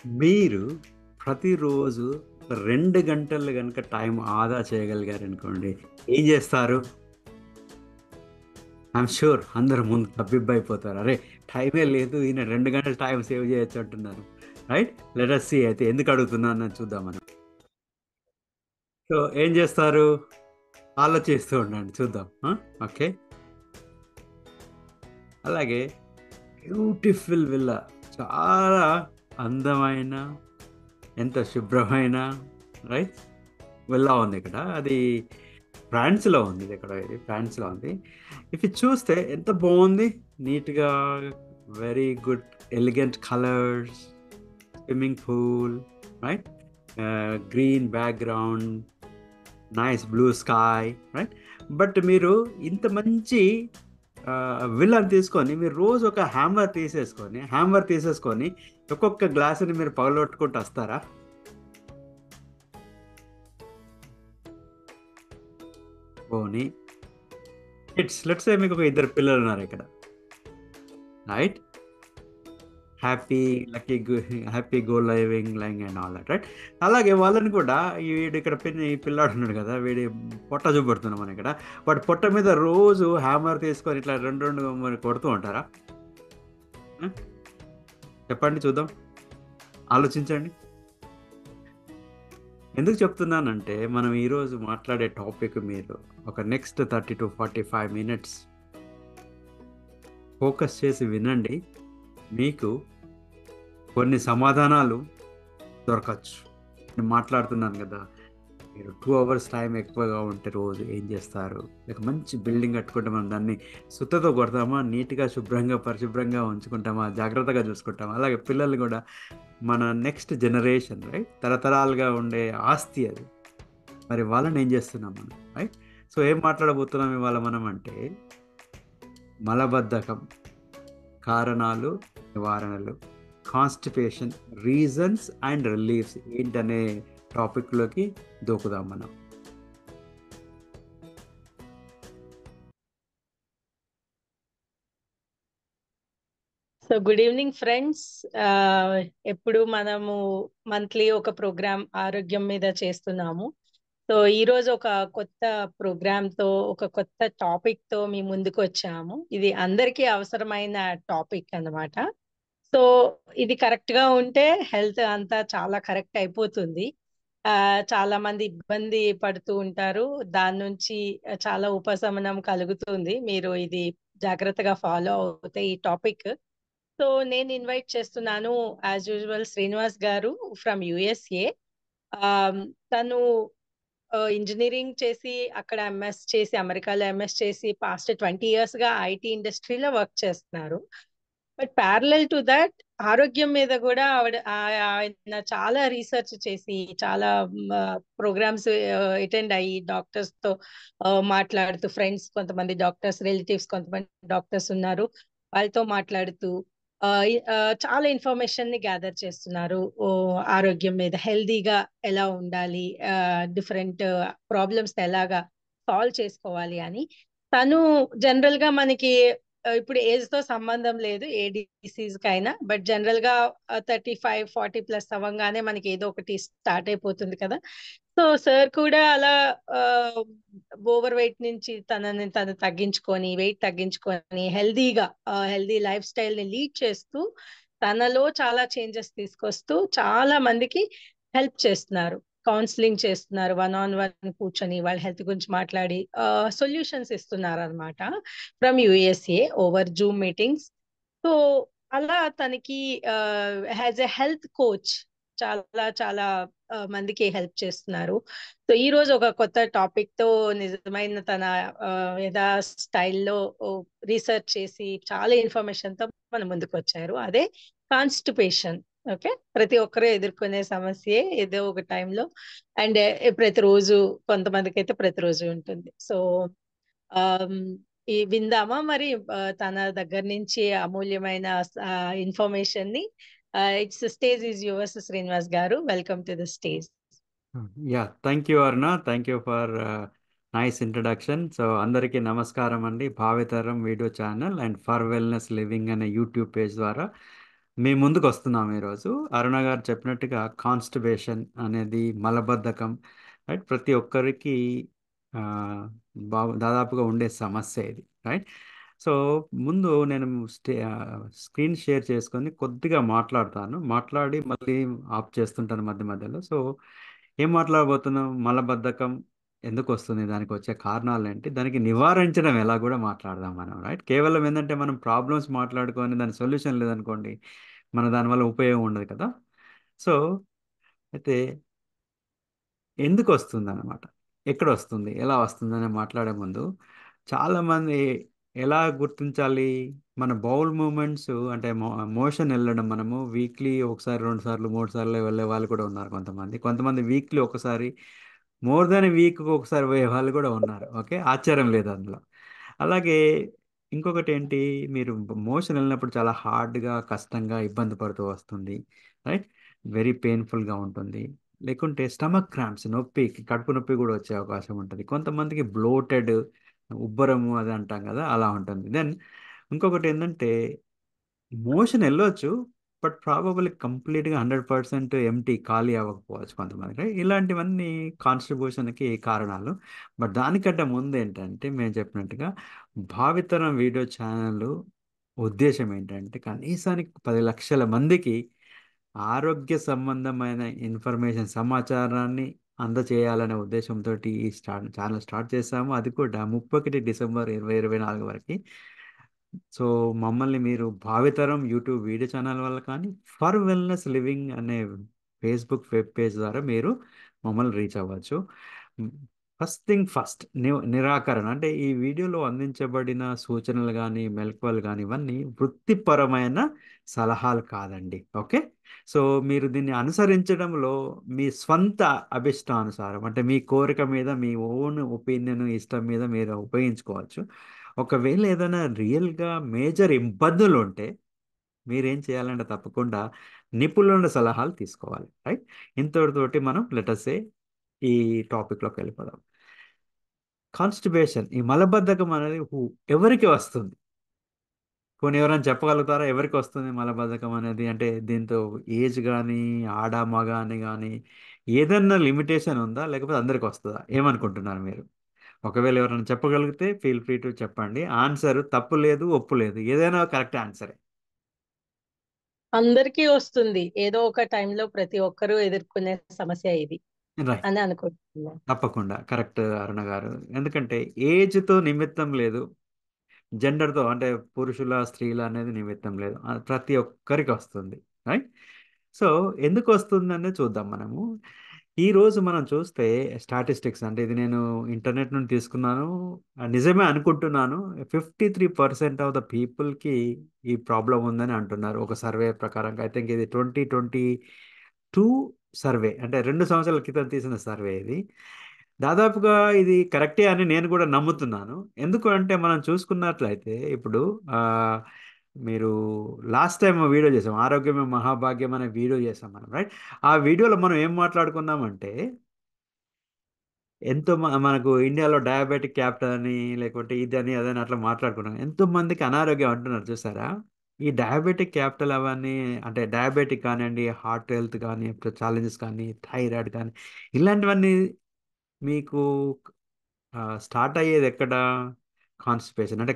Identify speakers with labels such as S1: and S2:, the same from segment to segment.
S1: మీరు ప్రతిరోజు 2 గంటలు గనుక టైం ఆదా చేయగలిగారనుకోండి, ఏం జేస్తారు? ఐయామ్ ష్యూర్ అందరూ ముందు తబ్బిబ్బయిపోతారు. అరే! టైమే లేదు. ఈయన 2 గంటలు టైం సేవ్ జేయొచ్చు అంటున్నారు. రైట్? లెట్ అస్ సీ అయితే ఎందుకు అడుగుతున్నానని చూద్దాం మనం. సో, ఏం జేస్తారు? ఆలోచిస్తూ ఉండండి చూద్దాం. ఓకే. అలాగే బ్యూటిఫుల్ విల్లా. చాలా అందమైన, ఎంత శుభ్రమైన రైట్? విల్లా ఉంది ఇక్కడ. అది ఫ్రాన్స్‌లో ఉంది. ఇది ఫ్రాన్స్‌లో ఉంది. ఇది చూస్తే ఎంత బావుంది. నీట్‌గా very good elegant colours, swimming pool right? Green background, nice blue sky right? But మీరు ఇంత మంచి విల్లాని తీసుకొని మీరు రోజు ఒక హ్యామర్ తీసేసుకొని ఒక్కొక్క గ్లాసుని మీరు పగలగొట్టుకుంటూ వస్తారా? పోనీ లెట్స్ సే మీకు ఒక ఇద్దరు పిల్లలున్నారు ఇక్కడ. రైట్? హ్యాపీ, లక్కీ గు happy go living and all that right? అలాగే వాళ్ళని కూడా వీడు ఇక్కడ ఈ పిల్లాడు ఉన్నాడు కదా! వీడి పొట్ట చూపెడుతున్నాం మనం ఇక్కడ. వాడి పొట్ట మీద రోజు హ్యామర్ తీసుకొని ఇట్లా 2 మరి కొడుతూ ఉంటారా? ఆ! చెప్పండి చూద్దాం. ఆలోచించండి. ఎందుకు చెప్తున్నానంటే, మనం ఈరోజు మాట్లాడే టాపిక్ మీరు ఒక నెక్స్ట్ 30-45 మినిట్స్ ఫోకస్ చేసి వినండి. మీకు కొన్ని సమాధానాలు దొరకచ్చు. నేను మాట్లాడుతున్నాను గదా! మీరు 2 అవర్స్ టైం ఎక్కువగా ఉంటే రోజు ఏం జేస్తారు? లేక మంచి బిల్డింగ్ కట్టుకుంటే మనం దాన్ని సుత్తతో కొడతామా? నీట్‌గా, శుభ్రంగా, పరిశుభ్రంగా ఉంచుకుంటామా? జాగ్రత్తగా చూసుకుంటామా? అలాగే పిల్లల్ని గూడా మన నెక్స్ట్ జనరేషన్ రైట్? తరతరాలుగా ఉండే ఆస్తి అది. మరి వాళ్ళని ఏం జేస్తున్నాం మనం రైట్? సో, ఏం మాట్లాడబోతున్నాం ఇవాళ మనం అంటే, మలబద్ధకం కారణాలు, నివారణలు, కాన్‌స్టిపేషన్ రీజన్స్ అండ్ రిలీఫ్స్ ఏంటనే టాపిక్‌లోకి దూకుదాం మనం.
S2: So good evening friends. ఎప్పుడు మనము మంత్లీ ఒక ప్రోగ్రామ్ ఆరోగ్యం మీద చేస్తున్నాము. సో ఈ రోజు ఒక కొత్త ప్రోగ్రామ్ తో, ఒక కొత్త టాపిక్ తో మీ ముందుకు వచ్చాము. ఇది అందరికీ అవసరమైన టాపిక్ అన్నమాట. సో ఇది కరెక్ట్ గా ఉంటే హెల్త్ అంతా చాలా కరెక్ట్ అయిపోతుంది. చాలా మంది ఇబ్బంది పడుతూ ఉంటారు. దాని నుంచి చాలా ఉపశమనం కలుగుతుంది. మీరు ఇది జాగ్రత్తగా ఫాలో అవుతే ఈ టాపిక్. సో నేను ఇన్వైట్ చేస్తున్నాను యాజ్ యూజువల్ శ్రీనివాస్ గారు ఫ్రమ్ యుఎస్ఏ. తను ఇంజనీరింగ్ చేసి అక్కడ ఎంఎస్ చేసి అమెరికాలో ఎంఎస్ చేసి పాస్ట్ 20 years గా ఐటీ ఇండస్ట్రీలో వర్క్ చేస్తున్నారు. బట్ ప్యారలల్ టు దట్ ఆరోగ్యం మీద కూడా ఆయన చాలా రీసెర్చ్ చేసి చాలా ప్రోగ్రామ్స్ అటెండ్ అయ్యి డాక్టర్స్ తో మాట్లాడుతూ, ఫ్రెండ్స్ కొంతమంది డాక్టర్స్, రిలేటివ్స్ కొంతమంది డాక్టర్స్ ఉన్నారు, వాళ్ళతో మాట్లాడుతూ ఆ, చాలా ఇన్ఫర్మేషన్ ని గ్యాదర్ చేస్తున్నారు. ఆరోగ్యం మీద హెల్దీగా ఎలా ఉండాలి, డిఫరెంట్ ప్రాబ్లమ్స్ ఎలాగా సాల్వ్ చేసుకోవాలి అని. తను జనరల్ గా మనకి ఇప్పుడు ఏజ్ తో సంబంధం లేదు ఏ డిసీజ్ కైనా. బట్ జనరల్ గా 35-40 ప్లస్ అవ్వగానే మనకి ఏదో ఒకటి స్టార్ట్ అయిపోతుంది కదా. సో సార్ కూడా అలా ఓవర్ వెయిట్ నుంచి తనని తను తగ్గించుకొని, వెయిట్ తగ్గించుకొని హెల్దీగా, హెల్దీ లైఫ్ స్టైల్ ని లీడ్ చేస్తూ తనలో చాలా చేంజెస్ తీసుకొస్తూ చాలా మందికి హెల్ప్ చేస్తున్నారు. కౌన్సిలింగ్ చేస్తున్నారు, 1-on-1 కూర్చొని వాళ్ళ హెల్త్ గురించి మాట్లాడి సొల్యూషన్స్ ఇస్తున్నారు అనమాట, from USA over Zoom meetings. So అలా తనకి యాజ్ ఎ హెల్త్ కోచ్ చాలా చాలా మందికి హెల్ప్ చేస్తున్నారు. సో ఈ రోజు ఒక కొత్త టాపిక్ తో నిజమైన తన యథా స్టైల్లో రీసెర్చ్ చేసి చాలా ఇన్ఫర్మేషన్ తో మన ముందుకు వచ్చారు. అదే కాన్స్టిపేషన్. ఓకే, ప్రతి ఒక్కరూ ఎదుర్కొనే సమస్యే ఏదో ఒక టైంలో. అండ్ ప్రతిరోజు, కొంతమందికి అయితే ప్రతిరోజు ఉంటుంది. సో ఆమ్, ఈ విందామా మరి తన దగ్గర నుంచి అమూల్యమైన ఇన్ఫర్మేషన్ ని. It's stage is yours Srinivas గారు, welcome to the stage.
S1: Yeah! Thank you Aruna. Thank you for nice introduction. So, అందరికీ నమస్కారం అండి. Bhavitaram video channel and for wellness living అనే యూట్యూబ్ పేజ్ ద్వారా మీ ముందుకు వస్తున్నాం ఈరోజు. అరుణ గారు చెప్పినట్టుగా కాన్స్టిబేషన్ అనేది మలబద్ధకం, రైట్? ప్రతి ఒక్కరికి ఆ, దాదాపుగా ఉండే సమస్య ఇది, రైట్? సో ముందు నేను స్క్రీన్ షేర్ చేసుకొని కొద్దిగా మాట్లాడతాను, మాట్లాడి మళ్ళీ ఆఫ్ చేస్తుంటాను మధ్య మధ్యలో. సో ఏం మాట్లాడబోతున్నాం? మలబద్ధకం ఎందుకు వస్తుంది, దానికి వచ్చే కారణాలు ఏంటి, దానికి నివారించడం ఎలా కూడా మాట్లాడదాం మనం, రైట్? కేవలం ఏంటంటే మనం ప్రాబ్లమ్స్ మాట్లాడుకొని దాని సొల్యూషన్ లేదనుకోండి, మన దానివల్ల ఉపయోగం ఉండదు కదా. సో అయితే ఎందుకు వస్తుంది అన్నమాట, ఎక్కడ వస్తుంది, ఎలా వస్తుంది అని మాట్లాడే ముందు చాలామంది ఎలా గుర్తించాలి? మన బౌల్ మూమెంట్స్ అంటే మోషన్ వెళ్ళడం, మనము వీక్లీ ఒకసారి, రెండు సార్లు, మూడు సార్లు వెళ్ళే వాళ్ళు కూడా ఉన్నారు కొంతమంది. కొంతమంది వీక్లీ ఒకసారి, మోర్ దాన్ వీక్ ఒకసారి పోయే వాళ్ళు కూడా ఉన్నారు. ఓకే, ఆశ్చర్యం లేదు అందులో. అలాగే ఇంకొకటి ఏంటి, మీరు మోషన్ వెళ్ళినప్పుడు చాలా హార్డ్గా, కష్టంగా, ఇబ్బంది పడుతూ వస్తుంది, రైట్? వెరీ పెయిన్ఫుల్గా ఉంటుంది. లేకుంటే స్టమక్ క్రాంప్స్, నొప్పి, కడుపు నొప్పి కూడా వచ్చే అవకాశం ఉంటుంది. కొంతమందికి బ్లోటెడ్, ఉబ్బరము అది అంటాం కదా, అలా ఉంటుంది. దెన్ ఇంకొకటి ఏంటంటే మోషన్ వెళ్ళొచ్చు, బట్ ప్రాబబుల్ కంప్లీట్గా 100% ఎంటీ, ఖాళీ అవ్వకపోవచ్చు కొంతమందికి. ఇలాంటివన్నీ కాన్స్టిబ్యూషన్కి కారణాలు. బట్ దానికంటే ముందు ఏంటంటే మేము చెప్పినట్టుగా భావితరం వీడియో ఛానల్ ఉద్దేశం ఏంటంటే కనీసానికి 10 లక్షల మందికి ఆరోగ్య సంబంధమైన ఇన్ఫర్మేషన్, సమాచారాన్ని అందచేయాలనే ఉద్దేశంతో ఈ ఛానల్ స్టార్ట్ చేశాము. అది కూడా 31 డిసెంబర్ 2024 వరకు. సో మమ్మల్ని మీరు భావితరం యూట్యూబ్ వీడియో ఛానల్ వల్ల కానీ, ఫర్ వెల్నెస్ లివింగ్ అనే ఫేస్బుక్ వెబ్ పేజ్ ద్వారా మీరు మమ్మల్ని రీచ్ అవ్వచ్చు. ఫస్ట్ థింగ్ ఫస్ట్, నిరాకరణ అంటే ఈ వీడియోలో అందించబడిన సూచనలు కానీ, మెలకువలు కానీ ఇవన్నీ వృత్తిపరమైన సలహాలు కాదండి. ఓకే, సో మీరు దీన్ని అనుసరించడంలో మీ స్వంత అభిష్టానుసారం, అంటే మీ కోరిక మీద, మీ ఓన్ ఒపీనియన్, ఇష్టం మీద మీరు ఉపయోగించుకోవచ్చు. ఒకవేళ ఏదైనా రియల్గా మేజర్ ఇబ్బందులు ఉంటే మీరేం చేయాలంటే తప్పకుండా నిపుణుల సలహాలు తీసుకోవాలి, రైట్? ఇంతటితోటి మనం లెటర్సే ఈ టాపిక్లోకి వెళ్ళిపోదాం. కాన్స్టిబేషన్, ఈ మలబద్ధకం అనేది ఎవరికి వస్తుంది? కొన్ని ఎవరైనా చెప్పగలుగుతారా ఎవరికి వస్తుంది మలబద్ధకం అనేది? అంటే దీంతో ఏజ్ కానీ, ఆడ మగ అని కానీ ఏదన్నా లిమిటేషన్ ఉందా, లేకపోతే అందరికి వస్తుందా? ఏమనుకుంటున్నారు మీరు? ఒకవేళ ఎవరైనా చెప్పగలిగితే ఫీల్ ఫ్రీ టు చెప్పండి. ఆన్సర్ తప్పు లేదు, ఒప్పు లేదు, ఏదైనా కరెక్ట్ ఆన్సరే.
S2: అందరికీ వస్తుంది, ఏదో ఒక టైంలో ప్రతి ఒక్కరూ ఎదుర్కొనే సమస్య ఇది
S1: రైట్,
S2: అని అనుకుంటున్నాను.
S1: తప్పకుండా కరెక్ట్ అరుణ గారు. ఎందుకంటే ఏజ్తో నిమిత్తం లేదు, జెండర్తో అంటే పురుషుల, స్త్రీల అనేది నిమిత్తం లేదు, ప్రతి ఒక్కరికి వస్తుంది, రైట్? సో ఎందుకు వస్తుందనే చూద్దాం మనము. ఈ రోజు మనం చూస్తే స్టాటిస్టిక్స్, అంటే ఇది నేను ఇంటర్నెట్ నుండి తీసుకున్నాను, నిజమే అనుకుంటున్నాను. 53% ఆఫ్ ద పీపుల్కి ఈ ప్రాబ్లం ఉందని అంటున్నారు ఒక సర్వే ప్రకారంగా. ఐ థింక్ ఇది 2022 సర్వే, అంటే 2 సంవత్సరాల క్రితం తీసిన సర్వే ఇది. దాదాపుగా ఇది కరెక్టే అని నేను కూడా నమ్ముతున్నాను. ఎందుకు అంటే మనం చూసుకున్నట్లయితే ఇప్పుడు ఆ, మీరు లాస్ట్ టైం వీడియో చేసాం, ఆరోగ్యమే మహాభాగ్యం అనే వీడియో చేసాం మనం, రైట్? ఆ వీడియోలో మనం ఏం మాట్లాడుకున్నామంటే మనకు ఇండియాలో డయాబెటిక్ క్యాపిటల్ అని, లేకుంటే ఇదని అదని అట్లా మాట్లాడుకున్నాం. ఎంతో మందికి అనారోగ్యం అంటున్నారు చూసారా? ఈ డయాబెటిక్ క్యాపిటల్ అవన్నీ, అంటే డయాబెటిక్ కానివ్వండి, హార్ట్ హెల్త్ కానీ, ఛాలెంజెస్ కానీ, థైరాయిడ్ కానీ, ఇలాంటివన్నీ మీకు స్టార్ట్ అయ్యేది ఎక్కడ? కాన్స్టిపేషన్ అంటే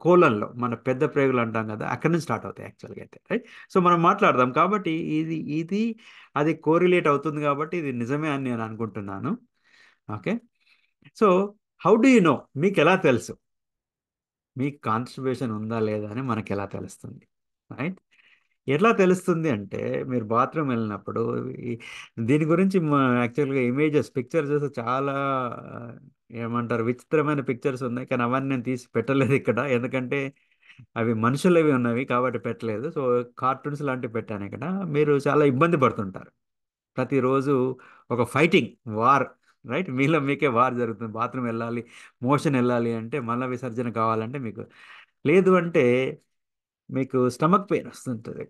S1: కోలన్లో, మన పెద్ద ప్రేగులు అంటాం కదా, అక్కడి నుంచి స్టార్ట్ అవుతాయి యాక్చువల్గా అయితే, రైట్? సో మనం మాట్లాడదాం కాబట్టి ఇది అది కోరిలేట్ అవుతుంది కాబట్టి ఇది నిజమే అని నేను అనుకుంటున్నాను. Okay, so how do you know, మీకు ఎలా తెలుసు మీకు కాన్స్టిపేషన్ ఉందా లేదా అని? మనకి ఎలా తెలుస్తుంది, రైట్? ఎట్లా తెలుస్తుంది అంటే మీరు బాత్రూమ్ వెళ్ళినప్పుడు ఈ- దీని గురించి యాక్చువల్గా ఇమేజెస్, పిక్చర్స్ చాలా ఆ, ఏమంటారు, విచిత్రమైన పిక్చర్స్ ఉన్నాయి, కానీ అవన్నీ నేను తీసి పెట్టలేదు ఇక్కడ, ఎందుకంటే అవి మనుషులవి ఉన్నవి కాబట్టి పెట్టలేదు. సో కార్టూన్స్ లాంటివి పెట్టాను ఇక్కడ. మీరు చాలా ఇబ్బంది పడుతుంటారు ప్రతిరోజు, ఒక ఫైటింగ్ వార్, రైట్? మీలో మీకే వార్ జరుగుతుంది. బాత్రూమ్ వెళ్ళాలి, మోషన్ వెళ్ళాలి అంటే, మల విసర్జన కావాలంటే మీకు, లేదు అంటే మీకు స్టమక్ పెయిన్ వస్తుంటుంది,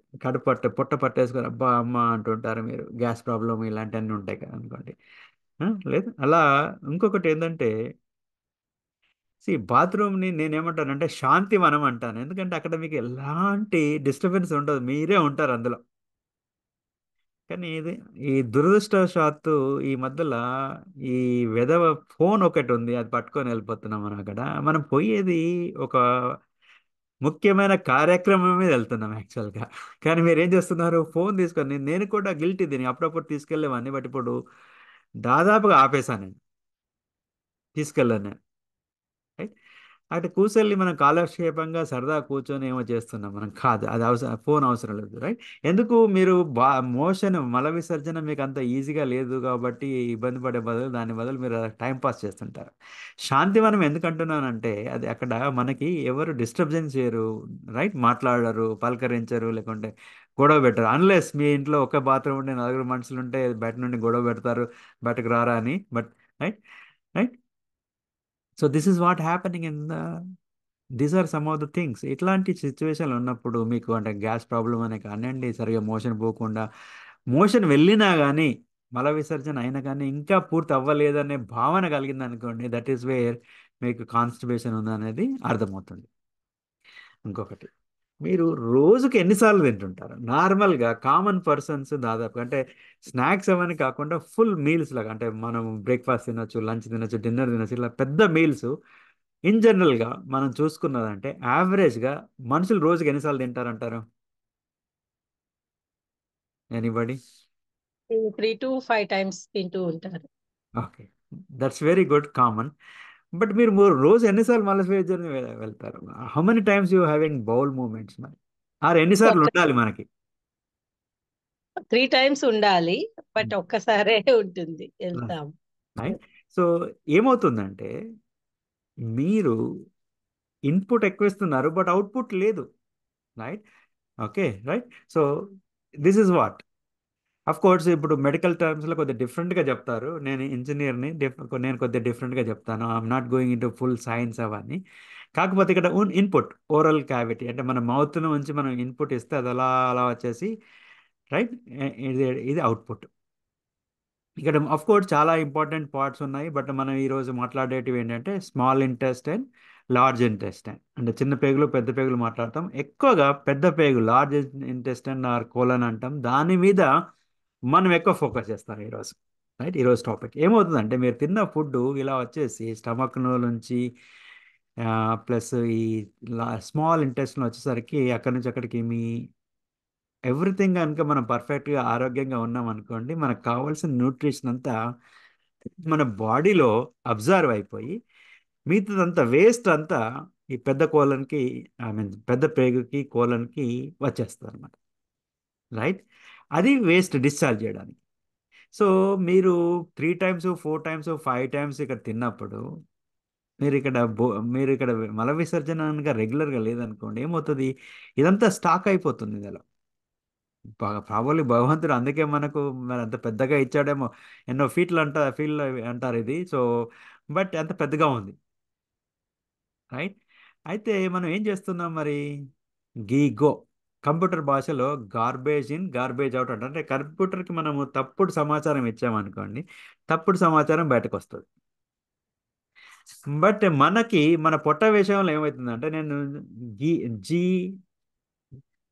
S1: పొట్ట పట్టేసుకొని అబ్బా అమ్మ అంటుంటారు మీరు, గ్యాస్ ప్రాబ్లం ఇలాంటివన్నీ ఉంటాయి కదా అనుకోండి. లేదు అలా. ఇంకొకటి ఏంటంటే బాత్రూమ్ని నేనేమంటానంటే శాంతివనం అంటాను. ఎందుకంటే అక్కడ మీకు ఎలాంటి డిస్టర్బెన్స్ ఉండదు, మీరే ఉంటారు అందులో. కానీ ఈ దురదృష్టవశాత్తు ఈ మధ్యలో ఈ వెధవ ఫోన్ ఒకటి ఉంది, అది పట్టుకొని వెళ్ళిపోతున్నాం మనం. అక్కడ మనం పోయేది ఒక ముఖ్యమైన కార్యక్రమం మీద వెళ్తున్నాం యాక్చువల్గా. కానీ మీరు ఏం చేస్తున్నారు, ఫోన్ తీసుకొని. నేను కూడా గిల్టీ దీన్ని అప్పుడప్పుడు తీసుకెళ్ళేవాడిని, బట్ ఇప్పుడు దాదాపుగా ఆపేశాను నేను, తీసుకెళ్ళాను. రైట్. అటు కూర్చొని మనం కాలక్షేపంగా సరదా కూర్చొని ఏమో చేస్తున్నాం మనం, కాదు అది అవసరం, ఫోన్ అవసరం లేదు. రైట్. ఎందుకు మీరు మోషన్ మల విసర్జన మీకు అంత ఈజీగా లేదు కాబట్టి ఇబ్బంది పడే బదులు, దాని బదులు మీరు టైం పాస్ చేస్తుంటారు. శాంతివనం ఎందుకు అంటున్నానంటే అది అక్కడ మనకి ఎవరు డిస్టర్బెన్స్ చేయరు. రైట్. మాట్లాడరు, పలకరించరు, లేకుంటే గొడవ పెట్టరు. అన్లెస్ మీ ఇంట్లో ఒక బాత్రూమ్ ఉంటే నలుగురు మనుషులు ఉంటే బయట నుండి గొడవ పెడతారు, బయటకు రారా అని. But right. Right. So this is what happening in the, these are some of the things. ఇట్లాంటి సిచ్యువేషన్లు ఉన్నప్పుడు మీకు అంటే గ్యాస్ ప్రాబ్లం అనే కానివ్వండి, సరిగా మోషన్ పోకుండా, మోషన్ వెళ్ళినా కానీ మల విసర్జన అయినా కానీ ఇంకా పూర్తి అవ్వలేదనే భావన కలిగింది అనుకోండి, దట్ ఈస్ వేర్ మీకు కాన్స్టిపేషన్ ఉందనేది అర్థమవుతుంది. ఇంకొకటి, మీరు రోజుకి ఎన్నిసార్లు తింటుంటారు నార్మల్గా కామన్ పర్సన్స్? దాదాపు అంటే స్నాక్స్ అవన్నీ కాకుండా ఫుల్ మీల్స్ లాగా, అంటే మనం బ్రేక్ఫాస్ట్ తినొచ్చు, లంచ్ తినొచ్చు, డిన్నర్ తినొచ్చు, ఇలా పెద్ద మీల్స్ ఇన్ జనరల్గా మనం చూసుకున్నదంటే యావరేజ్గా మనుషులు రోజుకి ఎన్నిసార్లు తింటారంటారు? ఎనీబడి?
S2: 3 to 5 times తింటూ ఉంటారు.
S1: Okay, that's very good, common. But మీరు రోజు ఎన్నిసార్లు మలస్వేజన్ వెళ్తారు? How many times you having bowel movements మరి? ఆరు ఎన్నిసార్లు
S2: ఒక
S1: ఉండాలి మనకి?
S2: 3 times ఉండాలి, బట్ ఒక్కసారే ఉంటుంది, వెళ్తాం.
S1: రైట్. సో ఏమవుతుందంటే మీరు ఇన్పుట్ ఎక్కువ ఇస్తున్నారు, బట్ అవుట్పుట్ లేదు. Right. Okay. Right. So this is what, of course ఇప్పుడు మెడికల్ టర్మ్స్లో కొద్దిగా డిఫరెంట్గా చెప్తారు. నేను ఇంజనీర్ని, నేను కొద్దిగా డిఫరెంట్గా చెప్తాను. I'm not going in to full science అవన్నీ. కాకపోతే ఇక్కడ ఇన్పుట్ ఓరల్ క్యావిటీ, అంటే మన మౌత్ నుంచి మనం ఇన్పుట్ ఇస్తే అది అలా అలా వచ్చేసి, రైట్, ఇది ఇది అవుట్పుట్. ఇక్కడ అఫ్ కోర్స్ చాలా ఇంపార్టెంట్ పార్ట్స్ ఉన్నాయి, బట్ మనం ఈరోజు మాట్లాడేటివి ఏంటంటే స్మాల్ ఇంటెస్టైన్, లార్జ్ ఇంటెస్టైన్. అంటే చిన్న పేగులు, పెద్ద పేగులు మాట్లాడతాం. ఎక్కువగా పెద్ద పేగు, లార్జ్ ఇంటెస్టైన్ ఆర్ కోలన్ అంటాం, దాని మీద మనం ఎక్కువ ఫోకస్ చేస్తాం ఈరోజు. రైట్. ఈరోజు టాపిక్ ఏమవుతుందంటే మీరు తిన్న ఫుడ్ ఇలా వచ్చేసి స్టమక్ నుంచి ప్లస్ ఈ స్మాల్ ఇంటెస్టైన్ వచ్చేసరికి అక్కడి నుంచి అక్కడికి మీ ఎవ్రీథింగ్ కనుక మనం పర్ఫెక్ట్గా ఆరోగ్యంగా ఉన్నాం అనుకోండి, మనకు కావాల్సిన న్యూట్రిషన్ అంతా మన బాడీలో అబ్జర్వ్ అయిపోయి మిగతాదంతా వేస్ట్ అంతా ఈ పెద్ద కోలన్కి, ఐ మీన్ పెద్ద పేగుకి, కోలన్కి వచ్చేస్తుంది అనమాట. రైట్. అది వేస్ట్ డిశ్చార్జ్ చేయడానికి. సో మీరు 3 టైమ్స్, 4 టైమ్స్, 5 టైమ్స్ ఇక్కడ తిన్నప్పుడు మీరు ఇక్కడ మీరు ఇక్కడ మల విసర్జన కనుక రెగ్యులర్గా లేదనుకోండి, ఏమవుతుంది, ఇదంతా స్టాక్ అయిపోతుంది ఇందులో. ప్రాబబ్లీ భగవంతుడు అందుకే మనకు మరి అంత పెద్దగా ఇచ్చాడేమో. ఎన్నో ఫీల్ అంటారు ఇది. సో బట్ అంత పెద్దగా ఉంది. రైట్. అయితే మనం ఏం చేస్తున్నాం మరి, గో కంప్యూటర్ భాషలో గార్బేజ్ ఇన్ గార్బేజ్ అవుట్ అంటారు. అంటే కంప్యూటర్కి మనము తప్పుడు సమాచారం ఇచ్చామనుకోండి, తప్పుడు సమాచారం బయటకు వస్తుంది. బట్ మనకి మన పొట్ట విషయంలో ఏమవుతుందంటే, నేను జీ జీ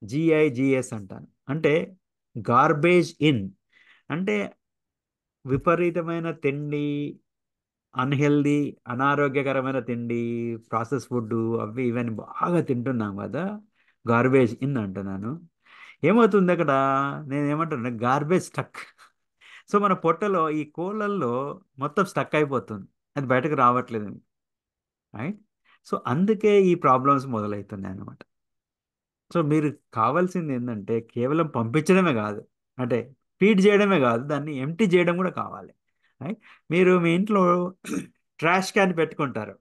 S1: జిఐజిఎస్ అంటాను. అంటే గార్బేజ్ ఇన్ అంటే విపరీతమైన తిండి, అన్హెల్దీ, అనారోగ్యకరమైన తిండి, ప్రాసెస్ ఫుడ్, అవి ఇవన్నీ బాగా తింటున్నాం కదా, గార్బేజ్ ఇన్ అంటున్నాను. ఏమవుతుంది అక్కడ, నేను ఏమంటున్నా, గార్బేజ్ స్టక్. సో మన పొట్టలో ఈ కోళ్ళల్లో మొత్తం స్టక్ అయిపోతుంది, అది బయటకు రావట్లేదు. రైట్. సో అందుకే ఈ ప్రాబ్లమ్స్ మొదలవుతున్నాయి అన్నమాట. సో మీరు కావాల్సింది ఏంటంటే కేవలం పంపించడమే కాదు, అంటే ఫీడ్ చేయడమే కాదు, దాన్ని ఎంటీ చేయడం కూడా కావాలి. రైట్. మీరు మీ ఇంట్లో ట్రాష్ క్యాన్ పెట్టుకుంటారు,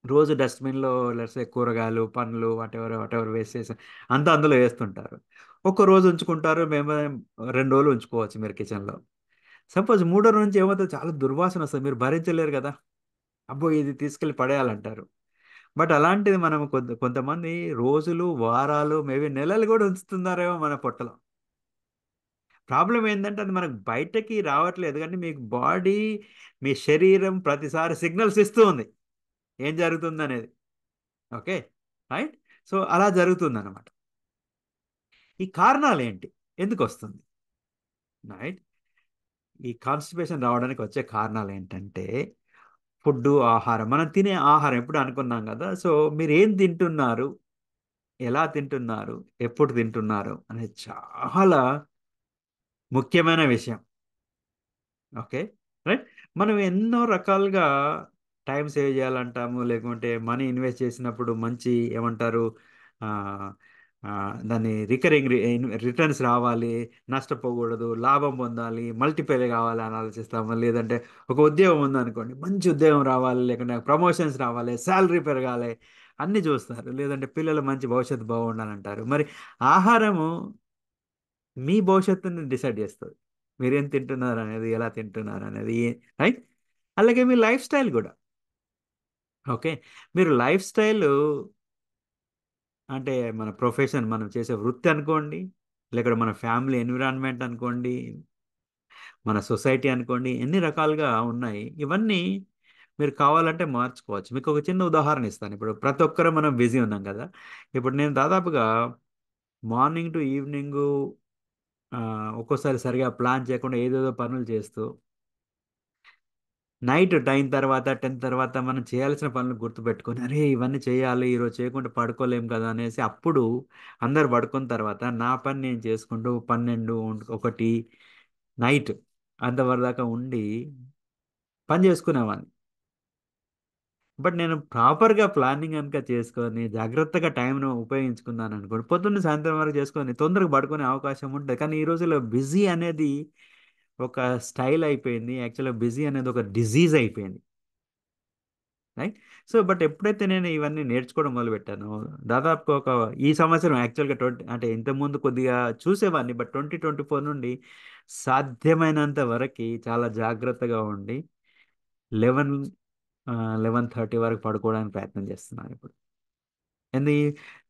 S1: రోజు డస్ట్బిన్లో లెట్స్ కూరగాయలు, పండ్లు, వాటెవర్ వాటెవర్ వేసేసి అంతా అందులో వేస్తుంటారు. ఒక్క రోజు ఉంచుకుంటారు, మేము 2 రోజులు ఉంచుకోవచ్చు మీరు కిచెన్లో. సపోజ్ మూడో రోజు నుంచి ఏమవుతుంది, చాలా దుర్వాసన వస్తుంది, మీరు భరించలేరు కదా, అబ్బో ఇది తీసుకెళ్ళి పడేయాలంటారు. బట్ అలాంటిది మనం కొంతమంది రోజులు, వారాలు, మేబీ నెలలు కూడా ఉంచుతున్నారేమో మన పొట్టలో. ప్రాబ్లం ఏంటంటే అది మనకు బయటకి రావట్లేదు, కానీ మీకు బాడీ, మీ శరీరం ప్రతిసారి సిగ్నల్స్ ఇస్తూ ఉంది. ఏం జరుగుతుంది అనేది. Okay, right. సో అలా జరుగుతుంది అనమాట. ఈ కారణాలు ఏంటి, ఎందుకు వస్తుంది, రైట్? ఈ కాన్స్టిపేషన్ రావడానికి వచ్చే కారణాలు ఏంటంటే ఫుడ్, ఆహారం, మనం తినే ఆహారం ఎప్పుడు అనుకున్నాం కదా. సో మీరు ఏం తింటున్నారు, ఎలా తింటున్నారు, ఎప్పుడు తింటున్నారు అనేది చాలా ముఖ్యమైన విషయం. Okay, right. మనం ఎన్నో రకాలుగా టైం సేవ్ చేయాలంటాము, లేకుంటే మనీ ఇన్వెస్ట్ చేసినప్పుడు మంచి ఏమంటారు, ఆ, ఆ, దాన్ని రికరింగ్ రిటర్న్స్ రావాలి, నష్టపోకూడదు, లాభం పొందాలి, మల్టిపై కావాలి అని ఆలోచిస్తాము. లేదంటే ఒక ఉద్యోగం ఉందనుకోండి, మంచి ఉద్యోగం రావాలి, లేకుంటే ప్రమోషన్స్ రావాలి, శాలరీ పెరగాలి, అన్నీ చూస్తారు. లేదంటే పిల్లలు మంచి భవిష్యత్తు బాగుండాలంటారు. మరి ఆహారము మీ భవిష్యత్తుని డిసైడ్ చేస్తుంది. మీరేం తింటున్నారు అనేది, ఎలా తింటున్నారు అనేది, రైట్. అలాగే మీ లైఫ్ స్టైల్ కూడా. ఓకే, మీరు లైఫ్ స్టైల్ అంటే మన ప్రొఫెషన్, మనం చేసే వృత్తి అనుకోండి, లేకపోతే మన ఫ్యామిలీ ఎన్విరాన్మెంట్ అనుకోండి, మన సొసైటీ అనుకోండి, ఎన్ని రకాలుగా ఉన్నాయి. ఇవన్నీ మీరు కావాలంటే మార్చుకోవచ్చు. మీకు ఒక చిన్న ఉదాహరణ ఇస్తాను. ఇప్పుడు ప్రతి ఒక్కరూ మనం బిజీ ఉన్నాం కదా. ఇప్పుడు నేను దాదాపుగా మార్నింగ్ టు ఈవినింగ్ ఒక్కోసారి సరిగా ప్లాన్ చేయకుండా ఏదేదో పనులు చేస్తూ, నైట్ 9 తర్వాత 10 తర్వాత మనం చేయాల్సిన పనులు గుర్తుపెట్టుకొని, అరే ఇవన్నీ చేయాలి, ఈరోజు చేయకుండా పడుకోలేం కదా అనేసి, అప్పుడు అందరు పడుకున్న తర్వాత నా పని నేను చేసుకుంటూ 12, 1 నైట్ అంతవరకు దాకా ఉండి పని చేసుకునేవాడిని. బట్ నేను ప్రాపర్గా ప్లానింగ్ కనుక చేసుకొని జాగ్రత్తగా టైంను ఉపయోగించుకున్నాను అనుకోండి, పొద్దున్న సాయంత్రం వరకు చేసుకొని తొందరగా పడుకునే అవకాశం ఉంటుంది. కానీ ఈ రోజుల్లో బిజీ అనేది ఒక స్టైల్ అయిపోయింది. యాక్చువల్గా బిజీ అనేది ఒక డిజీజ్ అయిపోయింది, రైట్. సో బట్ ఎప్పుడైతే నేను ఇవన్నీ నేర్చుకోవడం మొదలుపెట్టానో, దాదాపు ఒక ఈ సంవత్సరం యాక్చువల్గా 20 అంటే ఇంతకుముందు కొద్దిగా చూసేవాడిని, బట్ 2024 నుండి సాధ్యమైనంత వరకు చాలా జాగ్రత్తగా ఉండి 11 11:30 వరకు పడుకోవడానికి ప్రయత్నం చేస్తున్నాను ఇప్పుడు. ఏంది,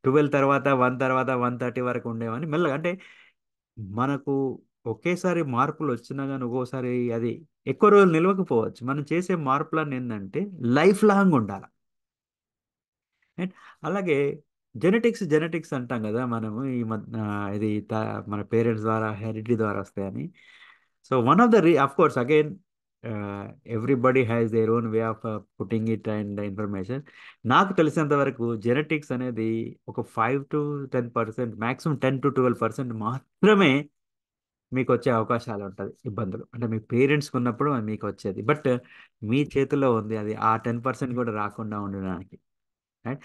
S1: 12 తర్వాత 1 తర్వాత 1:30 వరకు ఉండేవాడిని. మెల్లగా అంటే మనకు ఒకేసారి మార్పులు వచ్చినా కానీ ఒక్కోసారి అది ఎక్కువ రోజులు నిలవకపోవచ్చు. మనం చేసే మార్పులన్నీ ఏంటంటే లైఫ్ లాంగ్ ఉండాలి. రైట్? అలాగే జెనెటిక్స్ జెనెటిక్స్ అంటాం కదా మనము ఈ మధ్య, ఇది మన పేరెంట్స్ ద్వారా హెరిడిటీ ద్వారా వస్తాయని. So one of the of course again everybody has their own way of putting it and information. నాకు తెలిసినంత వరకు జెనెటిక్స్ అనేది ఒక 5 to 10%, మ్యాక్సిమం 10 to 12% మాత్రమే మీకు వచ్చే అవకాశాలు ఉంటుంది. ఇబ్బందులు అంటే మీ పేరెంట్స్కి ఉన్నప్పుడు అది మీకు వచ్చేది, బట్ మీ చేతిలో ఉంది అది ఆ 10% కూడా రాకుండా ఉండడానికి. రైట్?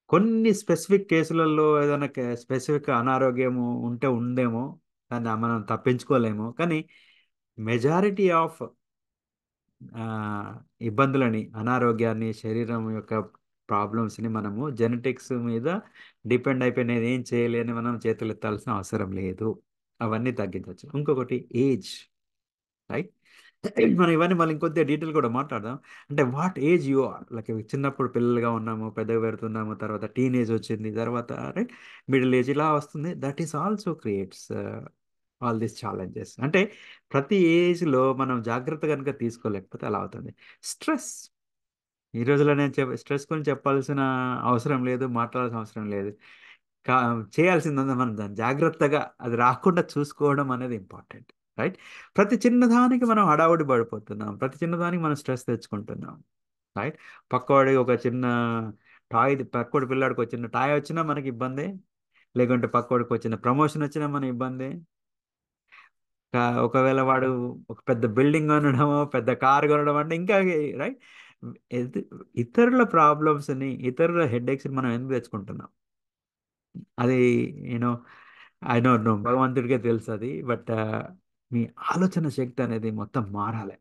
S1: కొన్ని స్పెసిఫిక్ కేసులలో ఏదైనా స్పెసిఫిక్ అనారోగ్యము ఉంటే ఉందేమో, దాన్ని మనం తప్పించుకోలేము. కానీ మెజారిటీ ఆఫ్ ఇబ్బందులని, అనారోగ్యాన్ని, శరీరం యొక్క ప్రాబ్లమ్స్ని మనము జెనెటిక్స్ మీద డిపెండ్ అయిపోయినది, ఏం చేయలేని మనం చేతులు ఎత్తాల్సిన అవసరం లేదు. అవన్నీ తగ్గించవచ్చు. ఇంకొకటి ఏజ్, రైట్. మనం ఇవన్నీ మళ్ళీ ఇంకొద్దిగా డీటెయిల్ కూడా మాట్లాడదాం. అంటే what age you are, like చిన్నప్పుడు పిల్లలుగా ఉన్నాము, పెద్దగా పెడుతున్నాము, తర్వాత టీనేజ్ వచ్చింది, తర్వాత రైట్ మిడిల్ ఏజ్ ఇలా వస్తుంది. That is also creates all these challenges. అంటే ప్రతి ఏజ్లో మనం జాగ్రత్త కనుక తీసుకోలేకపోతే అలా అవుతుంది. స్ట్రెస్, ఈ రోజుల్లో నేను స్ట్రెస్ గురించి చెప్పాల్సిన అవసరం లేదు, మాట్లాడాల్సిన అవసరం లేదు. కా చేయాల్సిందంతా మనం దాన్ని జాగ్రత్తగా అది రాకుండా చూసుకోవడం అనేది ఇంపార్టెంట్, రైట్. ప్రతి చిన్నదానికి మనం హడావుడి పడిపోతున్నాం, ప్రతి చిన్నదానికి మనం స్ట్రెస్ తెచ్చుకుంటున్నాం, రైట్. పక్కవాడి ఒక చిన్న పక్కవాడి పిల్లాడికి వచ్చిన టాయ్ వచ్చినా మనకి ఇబ్బంది, లేకుంటే పక్కవాడికి వచ్చిన ప్రమోషన్ వచ్చినా మన ఇబ్బంది. ఒకవేళ వాడు ఒక పెద్ద బిల్డింగ్ కొనడమో, పెద్ద కార్ కొనడం అంటే ఇంకా, రైట్. ఇతరుల ప్రాబ్లమ్స్ని, ఇతరుల హెడ్ఏక్స్ని మనం ఎందుకు తెచ్చుకుంటున్నాం? అది యూనో ఐ డోంట్ నో, భగవంతుడికే తెలుసు అది. బట్ మీ ఆలోచన శక్తి అనేది మొత్తం మారాలి.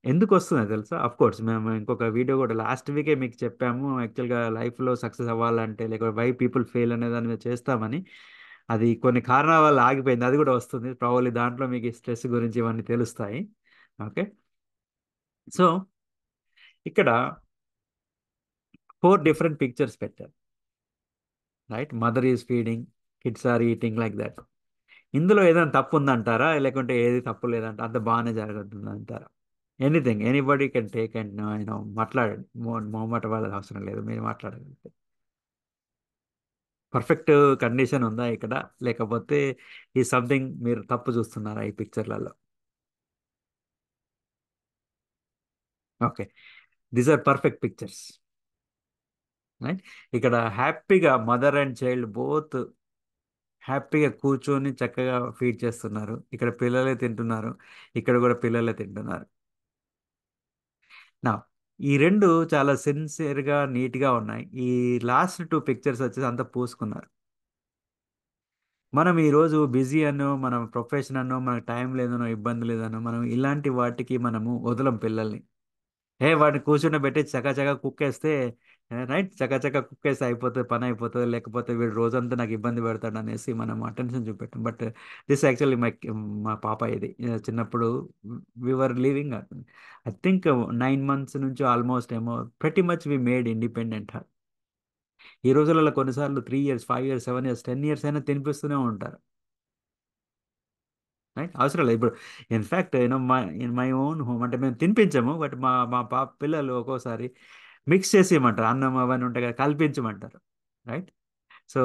S1: ఎందుకు వస్తుందో తెలుసా? అఫ్ కోర్స్ మేము ఇంకొక వీడియో కూడా లాస్ట్ వీకే మీకు చెప్పాము. యాక్చువల్గా లైఫ్లో సక్సెస్ అవ్వాలంటే, లేకపోతే వై పీపుల్ ఫెయిల్ అనే దాని మీద చేస్తామని. అది కొన్ని కారణాల వల్ల ఆగిపోయింది. అది కూడా వస్తుంది ప్రాబబ్లీ, దాంట్లో మీకు స్ట్రెస్ గురించి ఇవన్నీ తెలుస్తాయి. ఓకే, సో ఇక్కడ 4 డిఫరెంట్ పిక్చర్స్ పెట్టారు, right. Mother is feeding, kids are eating, like that. ఇందులో ఏదైనా తప్పు ఉందంటారా, లేకుంటే ఏది తప్పు లేదంట, అంత బాగానే జరుగుతుంది అంటారా? Anything anybody can take and మాట్లాడండి. మొహమాట వాళ్ళ అవసరం లేదు, మీరు మాట్లాడగలిగితే. పర్ఫెక్ట్ కండిషన్ ఉందా ఇక్కడ, లేకపోతే ఈ సంథింగ్ మీరు తప్పు చూస్తున్నారా ఈ పిక్చర్లలో? Okay, these are perfect pictures, right. ఇక్కడ హ్యాపీగా మదర్ అండ్ చైల్డ్ బోత్ హ్యాపీగా కూర్చొని చక్కగా ఫీడ్ చేస్తున్నారు. ఇక్కడ పిల్లలే తింటున్నారు, ఇక్కడ కూడా పిల్లలే తింటున్నారు. నా ఈ రెండు చాలా సిన్సియర్గా నీట్గా ఉన్నాయి. ఈ లాస్ట్ టూ పిక్చర్స్ వచ్చేసి అంతా పూసుకున్నారు. మనం ఈరోజు బిజీ అనో, మనం ప్రొఫెషన్ అనో, మనకు టైం లేదనో, ఇబ్బంది లేదనో, మనం ఇలాంటి వాటికి మనము వదలం పిల్లల్ని. వాడిని కూర్చుండబెట్టి చకచకా కుక్కేస్తే, రైట్, చకచకా కుక్కేస్తే అయిపోతుంది, పని అయిపోతుంది. లేకపోతే వీడు రోజంతా నాకు ఇబ్బంది పెడతాడు అనేసి మనం అటెన్షన్ చూపెట్టాం. బట్ దిస్ యాక్చువల్లీ మా పాప ఇది చిన్నప్పుడు we were living, I think 9 months నుంచి ఆల్మోస్ట్ ఏమో ప్రతి మచ్ వి మేడ్ ఇండిపెండెంట్. ఈ రోజులలో కొన్నిసార్లు 3 years, 5 years, 7 years, 10 years అయినా తినిపిస్తూనే ఉంటారు, రైట్. అవసరం లేదు ఇప్పుడు. In fact in my own home అంటే మేము తినిపించము, బట్ మా మా పాప పిల్లలు ఒక్కోసారి మిక్స్ చేసి ఇవ్వమంటారు, అన్నం అవన్నీ ఉంటాయి కదా, కల్పించమంటారు, రైట్. సో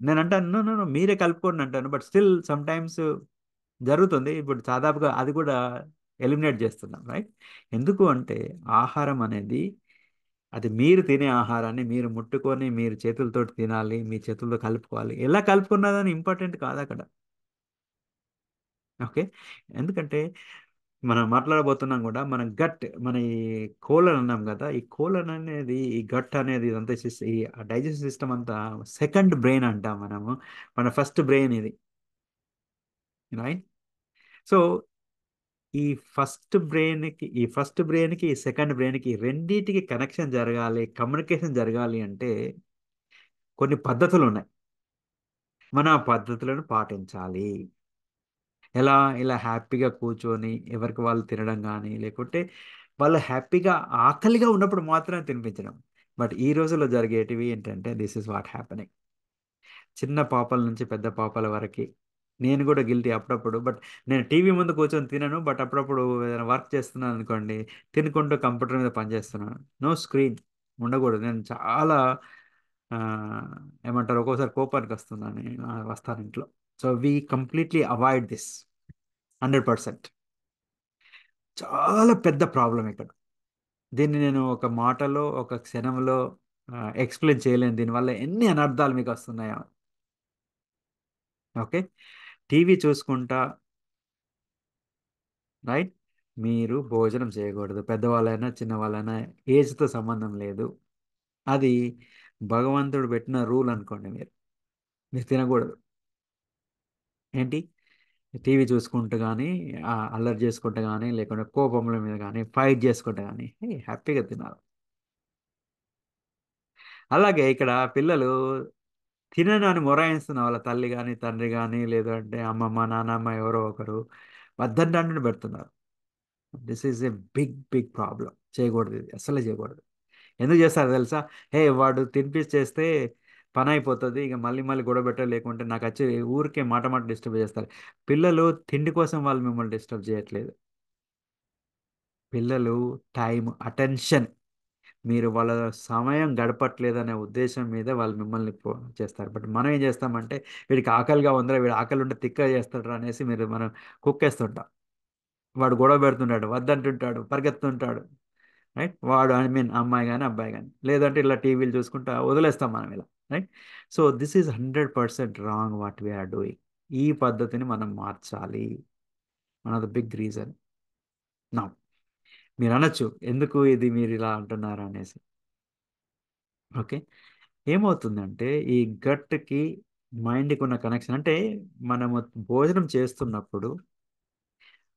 S1: నేను అంటాను, "నో నో నో, మీరే కలుపుకోండి" అంటాను. బట్ స్టిల్ సమ్ టైమ్స్ జరుగుతుంది. ఇప్పుడు దాదాపుగా అది కూడా ఎలిమినేట్ చేస్తున్నాం, రైట్. ఎందుకు అంటే ఆహారం అనేది, అది మీరు తినే ఆహారాన్ని మీరు ముట్టుకొని మీరు చేతులతోటి తినాలి, మీ చేతులతో కలుపుకోవాలి. ఎలా కలుపుకున్నదని ఇంపార్టెంట్ కాదు అక్కడ, ఓకే. ఎందుకంటే మనం మాట్లాడబోతున్నాం కూడా మన గట్, మన ఈ కోలన్ అన్నాం కదా, ఈ కోలన్ అనేది, ఈ గట్ అనేది ఇదంతా ఈ డైజెస్ట్ సిస్టమ్ అంతా సెకండ్ బ్రెయిన్ అంటాం మనము. మన ఫస్ట్ బ్రెయిన్ ఇది, రైట్. సో ఈ ఫస్ట్ బ్రెయిన్కి ఈ సెకండ్ బ్రెయిన్కి రెండిటికి కనెక్షన్ జరగాలి, కమ్యూనికేషన్ జరగాలి అంటే కొన్ని పద్ధతులు ఉన్నాయి. మనం ఆ పద్ధతులను పాటించాలి. ఎలా? ఇలా హ్యాపీగా కూర్చొని ఎవరికి వాళ్ళు తినడం కానీ, లేకుంటే వాళ్ళు హ్యాపీగా ఆకలిగా ఉన్నప్పుడు మాత్రమే తినిపించడం. బట్ ఈ రోజుల్లో జరిగేటివి ఏంటంటే దిస్ ఇస్ వాట్ హ్యాపెనింగ్. చిన్న పాపల నుంచి పెద్ద పాపల వరకు, నేను కూడా గిల్టీ అప్పుడప్పుడు. బట్ నేను టీవీ ముందు కూర్చొని తినను, బట్ అప్పుడప్పుడు ఏదైనా వర్క్ చేస్తున్నాను అనుకోండి, తినుకుంటూ కంప్యూటర్ మీద పనిచేస్తున్నాను. నో స్క్రీన్ ఉండకూడదు. నేను చాలా ఆ, ఏమంటారు, ఒక్కోసారి కోపానికి వస్తున్నాను, వస్తాను ఇంట్లో. So we completely avoid this 100%. చాలా పెద్ద ప్రాబ్లం ఇక్కడ. దీన్ని నేను ఒక మాటలో, ఒక క్షణంలో ఎక్స్ప్లెయిన్ చేయలేను. దీనివల్ల ఎన్ని అనర్థాలు మీకు వస్తున్నాయో, ఓకే. టీవీ చూసుకుంటా, రైట్, మీరు భోజనం చేయకూడదు. పెద్దవాళ్ళైనా చిన్నవాళ్ళైనా, ఏజ్తో సంబంధం లేదు. అది భగవంతుడు పెట్టిన రూల్ అనుకోండి. మీరు మీరు తినకూడదు. ఏంటి? టీవీ చూసుకుంటూ కానీ, అల్లరి చేసుకుంటూ కానీ, లేకుంటే కోపముల మీద కానీ, ఫైట్ చేసుకుంటూ కానీ, హ్యాపీగా తినాలి. అలాగే ఇక్కడ పిల్లలు తినను అని మొరాయిస్తున్న వాళ్ళ తల్లి కానీ, తండ్రి కానీ, లేదంటే అమ్మమ్మ, నాన్నమ్మ ఎవరో ఒకరు వద్దంటే పెడుతున్నారు. This is a big big problem. చేయకూడదు, ఇది అసలే చేయకూడదు. ఎందుకు చేస్తారు తెలుసా? వాడు తినిపించేస్తే పని అయిపోతుంది, ఇక మళ్ళీ మళ్ళీ గొడవ పెట్టాలి, లేకుంటే నాకు వచ్చి ఊరికే మాట మాట డిస్టర్బ్ చేస్తారు. పిల్లలు తిండి కోసం వాళ్ళు మిమ్మల్ని డిస్టర్బ్ చేయట్లేదు. పిల్లలు టైం, అటెన్షన్, మీరు వాళ్ళ సమయం గడపట్లేదనే ఉద్దేశం మీద వాళ్ళు మిమ్మల్ని చేస్తారు. బట్ మనం ఏం చేస్తామంటే, వీడికి ఆకలిగా ఉందిరా, వీడు ఆకలి ఉంటే తిక్క చేస్తాడు అనేసి మనం కుక్కేస్తుంటాం. వాడు గొడవ పెడుతుంటాడు, వద్దంటుంటాడు, పరిగెత్తుంటాడు, రైట్. వాడు ఐ మీన్ అమ్మాయి కానీ అబ్బాయి కానీ, లేదంటే ఇలా టీవీలు చూసుకుంటా వదిలేస్తాం మనం ఇలా, right. So this is 100% wrong what we are doing. ఈ పద్ధతిని మనం మార్చాలి. One of the big reason. నా మీరు అనొచ్చు, ఎందుకు ఇది మీరు ఇలా అంటున్నారు అనేసి, ఓకే. ఏమవుతుందంటే ఈ గట్కి మైండ్కి ఉన్న కనెక్షన్ అంటే, మనము భోజనం చేస్తున్నప్పుడు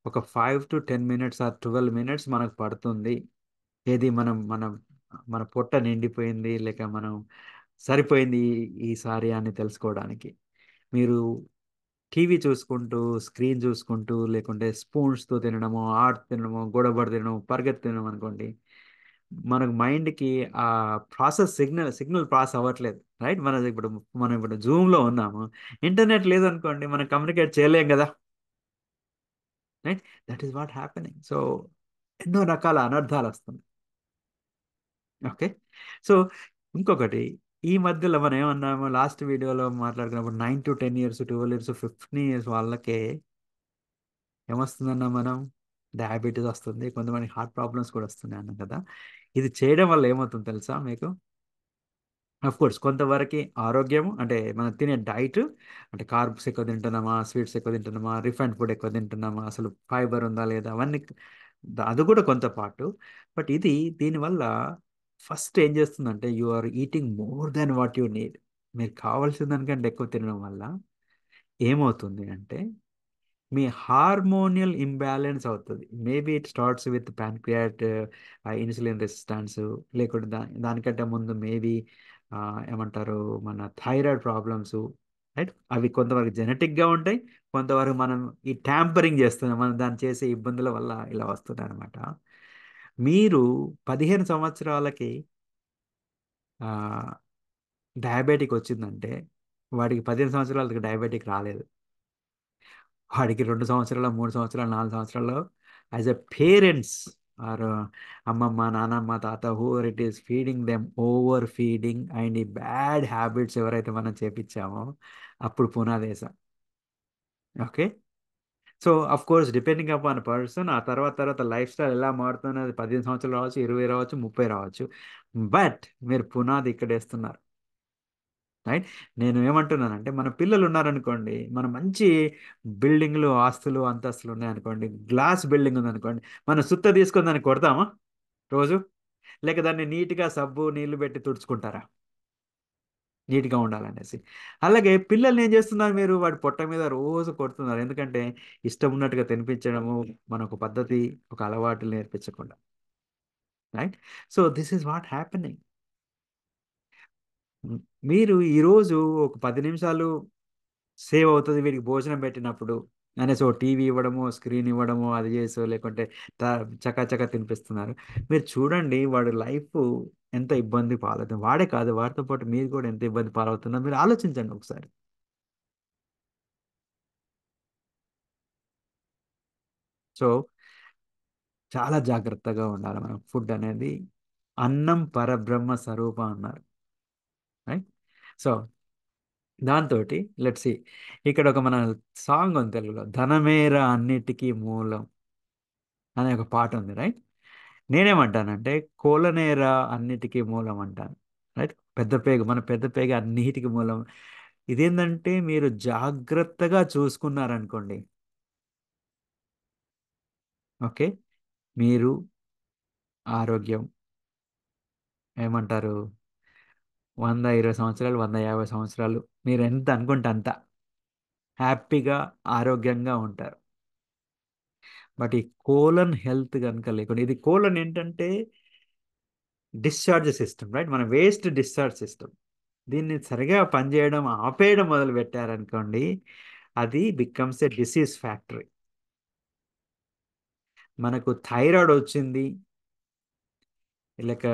S1: ఒక 5 to 10 minutes ఆర్ 12 minutes మనకు పడుతుంది. ఏది మనం మనం మన పొట్ట నిండిపోయింది, లేక మనం సరిపోయింది ఈసారి అని తెలుసుకోవడానికి. మీరు టీవీ చూసుకుంటూ, స్క్రీన్ చూసుకుంటూ, లేకుంటే స్పూన్స్తో తినడము, తినడము, గొడవబడి తినడం, పరిగెత్తి తినడం అనుకోండి, మనకు మైండ్కి ఆ సిగ్నల్ పాస్ అవ్వట్లేదు, రైట్. మనం ఇప్పుడు జూమ్లో ఉన్నాము, ఇంటర్నెట్ లేదనుకోండి, మనం కమ్యూనికేట్ చేయలేం కదా, right. That is what happening. So ఎన్నో రకాల అనర్థాలు వస్తున్నాయి. ఓకే. సో ఇంకొకటి, ఈ మధ్యలో మనం ఏమన్నాము లాస్ట్ వీడియోలో మాట్లాడుకున్నప్పుడు 9 to 10 years, 12 years, 15 years వాళ్ళకే ఏమొస్తుందన్నా మనం డయాబెటీస్ వస్తుంది, కొంతమంది హార్ట్ ప్రాబ్లమ్స్ కూడా వస్తున్నాయి అన్నాం కదా. ఇది చేయడం వల్ల ఏమవుతుంది తెలుసా మీకు? అఫ్ కోర్స్ కొంతవరకు ఆరోగ్యం అంటే మనం తినే డైట్, అంటే కార్బ్స్ ఎక్కువ తింటున్నామా, స్వీట్స్ ఎక్కువ తింటున్నామా, రిఫైన్డ్ ఫుడ్ ఎక్కువ తింటున్నామా, అసలు ఫైబర్ ఉందా లేదా, అవన్నీ అది కూడా కొంత పాటు. బట్ ఇది దీనివల్ల ఫస్ట్ ఏం చేస్తుందంటే you are eating more than what you need. మీరు కావాల్సిన దానికంటే ఎక్కువ తినడం వల్ల ఏమవుతుంది అంటే మీ హార్మోనియల్ ఇంబ్యాలెన్స్ అవుతుంది. Maybe it starts with pancreatic insulin resistance, లేకుంటే దానికంటే ముందు మేబీ ఏమంటారు మన థైరాయిడ్ ప్రాబ్లమ్స్. రైట్, అవి కొంతవరకు జెనెటిక్గా ఉంటాయి, కొంతవరకు మనం ఈ ట్యాంపరింగ్ చేస్తున్నాం, మనం దాన్ని చేసే ఇబ్బందుల వల్ల ఇలా వస్తున్నాయి అనమాట. మీరు 15 సంవత్సరాలకి డయాబెటిక్ వచ్చిందంటే వాడికి 15 సంవత్సరాలకి డయాబెటిక్ రాలేదు. వాడికి 2 సంవత్సరాలు, 3 సంవత్సరాలు, 4 సంవత్సరాల్లో యాజ్ ఎ పేరెంట్స్ ఆర్ అమ్మమ్మ, నానమ్మ, తాత, whoever it is feeding them, over feeding and ఈ బ్యాడ్ హ్యాబిట్స్ ఎవరైతే మనం చేపించామో అప్పుడు పునాది వేసాం. Okay. So of course depending upon person ఆ తర్వాత తర్వాత లైఫ్ స్టైల్ ఎలా మారుతుంది, అది 15 సంవత్సరాలు రావచ్చు, 20 రావచ్చు, 30 రావచ్చు. బట్ మీరు పునాది ఇక్కడ వేస్తున్నారు. రైట్. నేను ఏమంటున్నానంటే మన పిల్లలు ఉన్నారనుకోండి, మన మంచి బిల్డింగ్లు, ఆస్తులు, అంతస్తులు ఉన్నాయనుకోండి, గ్లాస్ బిల్డింగ్ ఉందనుకోండి, మనం సుత్త తీసుకొని దాన్ని కొడతామా రోజు? లేక దాన్ని నీట్గా సబ్బు నీళ్లు పెట్టి తుడుచుకుంటారా నీట్గా ఉండాలనేసి? అలాగే పిల్లల్ని ఏం చేస్తున్నారు మీరు? వాడి పొట్ట మీద రోజు కొడుతున్నారు. ఎందుకంటే ఇష్టం ఉన్నట్టుగా తినిపించడము, మన ఒక పద్ధతి, ఒక అలవాట్లు నేర్పించకుండా. Right. So this is what happening. మీరు ఈరోజు ఒక 10 నిమిషాలు సేవ్ అవుతుంది వీడికి భోజనం పెట్టినప్పుడు అనేసి ఓ టీవీ ఇవ్వడము, స్క్రీన్ ఇవ్వడము, అది చేసో లేకుంటే చకా తినిపిస్తున్నారు. మీరు చూడండి వాడి లైఫ్ ఎంత ఇబ్బంది పాలవుతుంది. వాడే కాదు, వాడితో పాటు మీరు కూడా ఎంత ఇబ్బంది పాలవుతుందో మీరు ఆలోచించండి ఒకసారి. సో చాలా జాగ్రత్తగా ఉండాలి మనం. ఫుడ్ అనేది అన్నం పరబ్రహ్మ స్వరూపం అన్నారు. రైట్. సో దాంతో లెట్స్ సి, ఇక్కడ ఒక మన సాంగ్ ఉంది తెలుగులో, ధనమేర అన్నిటికీ మూలం అనే ఒక పాట ఉంది. రైట్. నేనేమంటానంటే కోలనేర అన్నిటికీ మూలం అంటాను. రైట్. పెద్ద పేగు, మన పెద్ద పేగు అన్నిటికీ మూలం. ఇదేంటంటే మీరు జాగ్రత్తగా చూసుకున్నారనుకోండి, ఓకే, మీరు ఆరోగ్యం ఏమంటారు 120 సంవత్సరాలు, 150 సంవత్సరాలు మీరు ఎంత అనుకుంటే అంత హ్యాపీగా ఆరోగ్యంగా ఉంటారు. బట్ ఈ కోలన్ హెల్త్ కనుక లేకుండా, ఇది కోలన్ ఏంటంటే డిశ్చార్జ్ సిస్టమ్. రైట్, మన వేస్ట్ డిశ్చార్జ్ సిస్టమ్. దీన్ని సరిగా పనిచేయడం ఆపేయడం మొదలు పెట్టారనుకోండి, అది బికమ్స్ ఎ డిసీజ్ ఫ్యాక్టరీ. మనకు థైరాయిడ్ వచ్చింది, లేక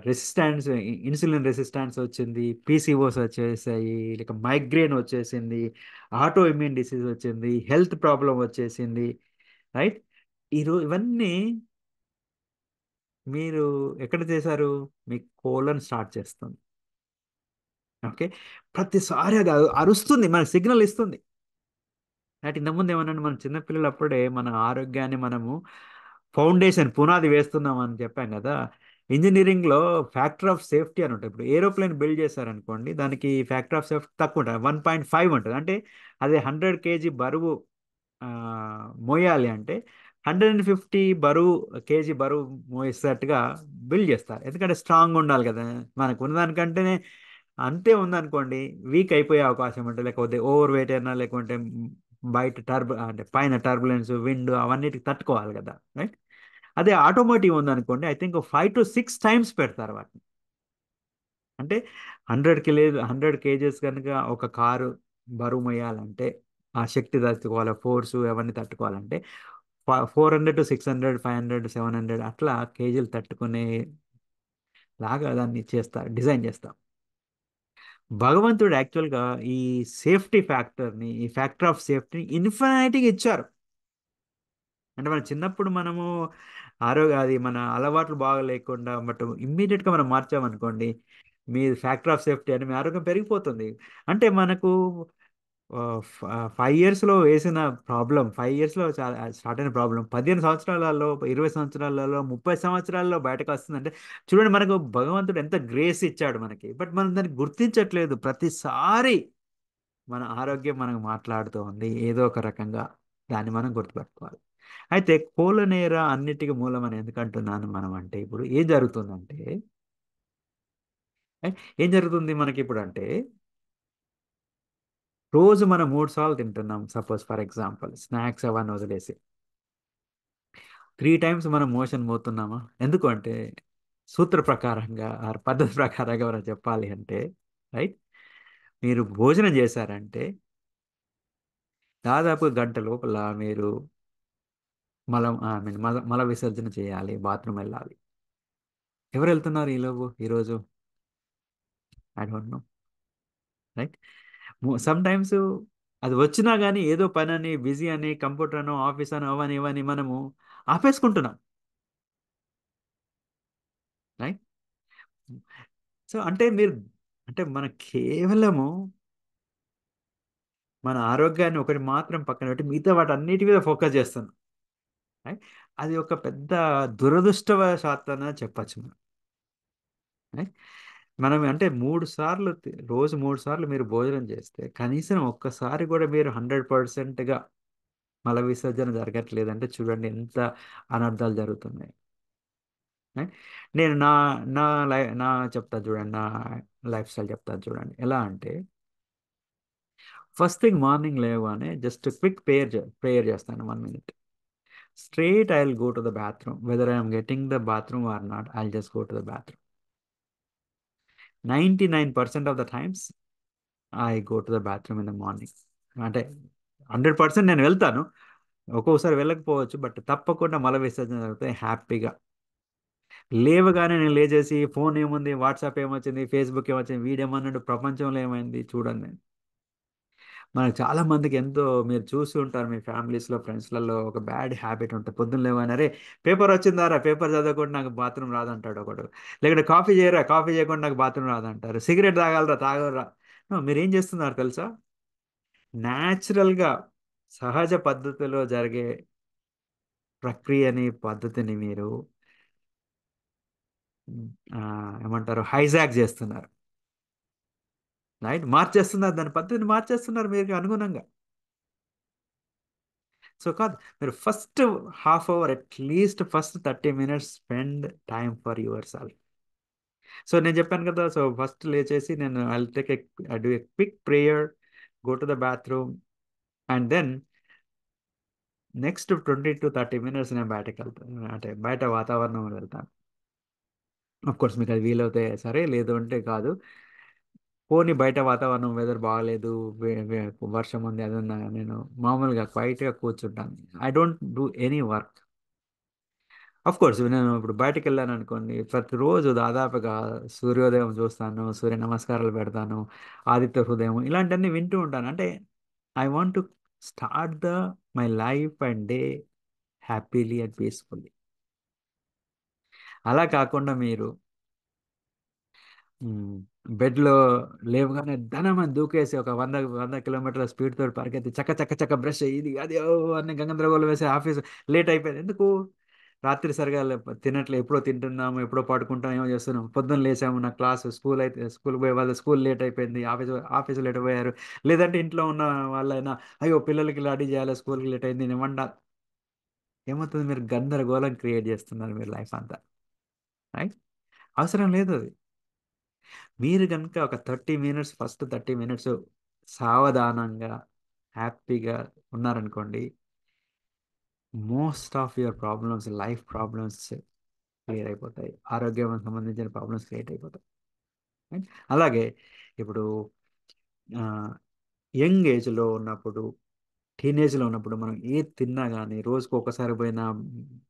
S1: రెసిస్టాన్స్, ఇన్సులిన్ రెసిస్టాన్స్ వచ్చింది, పీసీఓస్ వచ్చేసాయి, లేక మైగ్రేన్ వచ్చేసింది, ఆటో ఇమ్యూన్ డిసీజ్ వచ్చింది, హెల్త్ ప్రాబ్లం వచ్చేసింది. రైట్. ఇవన్నీ మీరు ఎక్కడ చేశారు? మీ కోలన్ స్టార్ట్ చేస్తుంది. ఓకే. ప్రతిసారి అది అరుస్తుంది, మనకు సిగ్నల్ ఇస్తుంది. అంటే ఇంతకుముందు ఏమన్నా మన చిన్నపిల్లలు అప్పుడే మన ఆరోగ్యాన్ని మనము ఫౌండేషన్ పునాది వేస్తున్నాం అని చెప్పాం కదా. ఇంజనీరింగ్లో ఫ్యాక్టర్ ఆఫ్ సేఫ్టీ అని ఉంటుంది. ఇప్పుడు ఏరోప్లేన్ బిల్డ్ చేశారనుకోండి, దానికి ఫ్యాక్టర్ ఆఫ్ సేఫ్టీ తక్కువ ఉంటుంది, 1.5 ఉంటుంది. అంటే అదే 100 kg బరువు ఆ, మోయాలి అంటే 150 కేజీ బరువు మోసేటట్టుగా బిల్డ్ చేస్తారు. ఎందుకంటే స్ట్రాంగ్ ఉండాలి కదా. మనకు ఉన్నదానికంటేనే అంతే ఉందనుకోండి, వీక్ అయిపోయే అవకాశం ఉంటుంది. లేకపోతే ఓవర్ వెయిట్ అయినా, లేకుంటే బయట అంటే పైన టర్బులెన్స్, విండ్ అవన్నిటికి తట్టుకోవాలి కదా. రైట్. అదే ఆటోమోటివ్ ఉందనుకోండి, ఐ థింక్ 5 to 6 times పెడతారు వాటిని. అంటే 100 కేజెస్ కనుక ఒక కారు బరువు మొయ్యాలంటే, ఆ శక్తి తట్టుకోవాలి, ఫోర్స్ అవన్నీ తట్టుకోవాలంటే 400 to 600, 500 to 700 అట్లా కేజీలు తట్టుకునే లాగా దాన్ని చేస్తారు, డిజైన్ చేస్తాం. భగవంతుడు యాక్చువల్గా ఈ సేఫ్టీ ఫ్యాక్టర్ని, ఈ ఫ్యాక్టర్ ఆఫ్ సేఫ్టీని ఇన్ఫినిటీగా ఇచ్చారు. అంటే మన చిన్నప్పుడు మనము అది మన అలవాట్లు బాగా లేకుండా బట్ ఇమ్మీడియట్గా మనం మార్చామనుకోండి, మీ ఫ్యాక్టర్ ఆఫ్ సేఫ్టీ అని మీ ఆరోగ్యం పెరిగిపోతుంది. అంటే మనకు 5 ఇయర్స్లో వేసిన ప్రాబ్లం, 5 ఇయర్స్లో స్టార్ట్ అయిన ప్రాబ్లం 15 సంవత్సరాలలో, 20 సంవత్సరాలలో, 30 సంవత్సరాల్లో బయటకు వస్తుందంటే చూడండి, మనకు భగవంతుడు ఎంత గ్రేస్ ఇచ్చాడు మనకి. బట్ మనం దాన్ని గుర్తించట్లేదు. ప్రతిసారి మన ఆరోగ్యం మనకు మాట్లాడుతూ ఉంది ఏదో ఒక రకంగా. దాన్ని మనం గుర్తుపెట్టుకోవాలి. అయితే కోలనేర అన్నిటికీ మూలం అని ఎందుకు అంటున్నాను మనం అంటే, ఇప్పుడు ఏం జరుగుతుందంటే, ఏం జరుగుతుంది మనకి ఇప్పుడు అంటే, రోజు మనం 3 సార్లు తింటున్నాం సపోజ్ ఫర్ ఎగ్జాంపుల్, స్నాక్స్ అవన్నీ వదిలేసి 3 టైమ్స్ మనం మోషన్ పోతున్నామా? ఎందుకు అంటే, సూత్ర ప్రకారంగా పద్ధతి ప్రకారంగా మనం చెప్పాలి అంటే, రైట్, మీరు భోజనం చేశారంటే దాదాపు గంట లోపల మీరు మల విసర్జన చేయాలి, బాత్రూమ్ వెళ్ళాలి. ఎవరు వెళ్తున్నారు ఈరోజు? I don't no, right. Some times అది వచ్చినా కానీ ఏదో పని అని, బిజీ అని, కంప్యూటర్ అనో, ఆఫీస్ అనో, అవని ఇవని మనము ఆపేసుకుంటున్నాం, రైట్. సో అంటే మన కేవలము మన ఆరోగ్యాన్ని ఒకటి మాత్రం పక్కన పెట్టి మిగతా వాటి అన్నిటి మీద ఫోకస్ చేస్తున్నాం, రైట్. అది ఒక పెద్ద దురదృష్టవశాత్తు అని చెప్పచ్చు మనం, రైట్. మనం అంటే 3 సార్లు రోజు 3 సార్లు మీరు భోజనం చేస్తే కనీసం ఒక్కసారి కూడా మీరు 100%గా మల విసర్జన జరగట్లేదంటే చూడండి ఎంత అనర్థాలు జరుగుతున్నాయి, right? నేను నా నా లై నా చెప్తా చూడండి, నా లైఫ్ స్టైల్ చెప్తాను చూడండి. ఎలా అంటే, ఫస్ట్ థింగ్ మార్నింగ్ లేవగానే జస్ట్ క్విక్ ప్రేయర్ చేస్తాను, 1 minute. Straight I will go to the bathroom, whether I'm getting the bathroom or not, I just go to the bathroom. 99% of the times I go to the bathroom in the morning. అంటే 100% నేను వెళ్తాను, ఒక్కొక్కసారి వెళ్ళకపోవచ్చు, but తప్పకుండా మల విసర్జన జరుగుతాయి హ్యాపీగా. లేవగానే నేను లేచేసి ఫోన్ ఏముంది, వాట్సాప్ ఏమొచ్చింది, ఫేస్బుక్ ఏమొచ్చింది, వీడేమన్నాడు, ప్రపంచంలో ఏమైంది చూడండి. మనకు చాలా మందికి ఎంతో, మీరు చూసి ఉంటారు మీ ఫ్యామిలీస్లో, ఫ్రెండ్స్లలో ఒక బ్యాడ్ హ్యాబిట్ ఉంటుంది. పొద్దున్న లేవగానే, అరే పేపర్ వచ్చిందారా, పేపర్ చదవకుండా నాకు బాత్రూమ్ రాదంటాడు ఒకడు. లేకుంటే కాఫీ చేయరా, కాఫీ చేయకుండా నాకు బాత్రూమ్ రాదంటారు. సిగరెట్ తాగాలరా, తాగరా. మీరు ఏం చేస్తున్నారు తెలుసా? న్యాచురల్గా సహజ పద్ధతిలో జరిగే ప్రక్రియని, పద్ధతిని మీరు ఆ, ఏమంటారు, హైజాక్ చేస్తున్నారు, రైట్. మార్చేస్తున్నారు, దాని పద్ధతిని మార్చేస్తున్నారు మీకు అనుగుణంగా. సో కాదు, మీరు first half hour at least, first 30 minutes spend time for your so నేను చెప్పాను కదా, సో ఫస్ట్ లేచేసి నేను I do a quick prayer, go to the bathroom, and then next 20 to 30 minutes నేను బయటకు వెళ్తాను, అంటే బయట వాతావరణం వెళ్తాను. అఫ్ కోర్స్ మీకు అది వీలవుతే సరే, లేదు అంటే కాదు. పోనీ బయట వాతావరణం వెదర్ బాగాలేదు, వర్షం ఉంది, అది ఉన్నా నేను మామూలుగా క్వైట్గా కూర్చుంటాను. I don't do any work. Of course నేను ఇప్పుడు బయటకు వెళ్ళాను అనుకోండి, ప్రతిరోజు దాదాపుగా సూర్యోదయం చూస్తాను, సూర్య నమస్కారాలు పెడతాను, ఆదిత్య హృదయం ఇలాంటివన్నీ వింటూ ఉంటాను. అంటే I want to start my life and day happily and peacefully. అలా కాకుండా మీరు బెడ్లో లేవగానే ధనమని దూకేసి ఒక 100 కిలోమీటర్ల స్పీడ్ తోటి పరిగెత్తి చక్క చక్క చక్క బ్రష్ ఇది అది ఓ అన్ని గంగంద్రగోళం వేసి ఆఫీస్ లేట్ అయిపోయింది. ఎందుకు? రాత్రి సరిగా తినట్లే, ఎప్పుడో తింటున్నాము, ఎప్పుడో పడుకుంటాం, ఏమో చేస్తున్నాం. పొద్దున్న లేసాము, నా క్లాసు స్కూల్ పోయే వాళ్ళు స్కూల్ లేట్ అయిపోయింది, ఆఫీస్ లేట్ పోయారు. లేదంటే ఇంట్లో ఉన్న వాళ్ళైనా అయ్యో పిల్లలకి రెడీ చేయాలి, స్కూల్కి లేట్ అయింది, నేను వంట. ఏమవుతుంది? మీరు గందరగోళం క్రియేట్ చేస్తున్నారు మీరు లైఫ్ అంతా, రైట్. అవసరం లేదు అది. మీరు కనుక ఒక 30 minutes, ఫస్ట్ 30 minutes సావధానంగా హ్యాపీగా ఉన్నారనుకోండి, most of your problems, life problems clear అయిపోతాయి, ఆరోగ్యం సంబంధించిన ప్రాబ్లమ్స్ క్రియేట్ అయిపోతాయి, right? అలాగే ఇప్పుడు యంగ్ ఏజ్లో ఉన్నప్పుడు, టీనేజ్లో ఉన్నప్పుడు మనం ఏది తిన్నా కానీ రోజుకు ఒకసారి పోయినా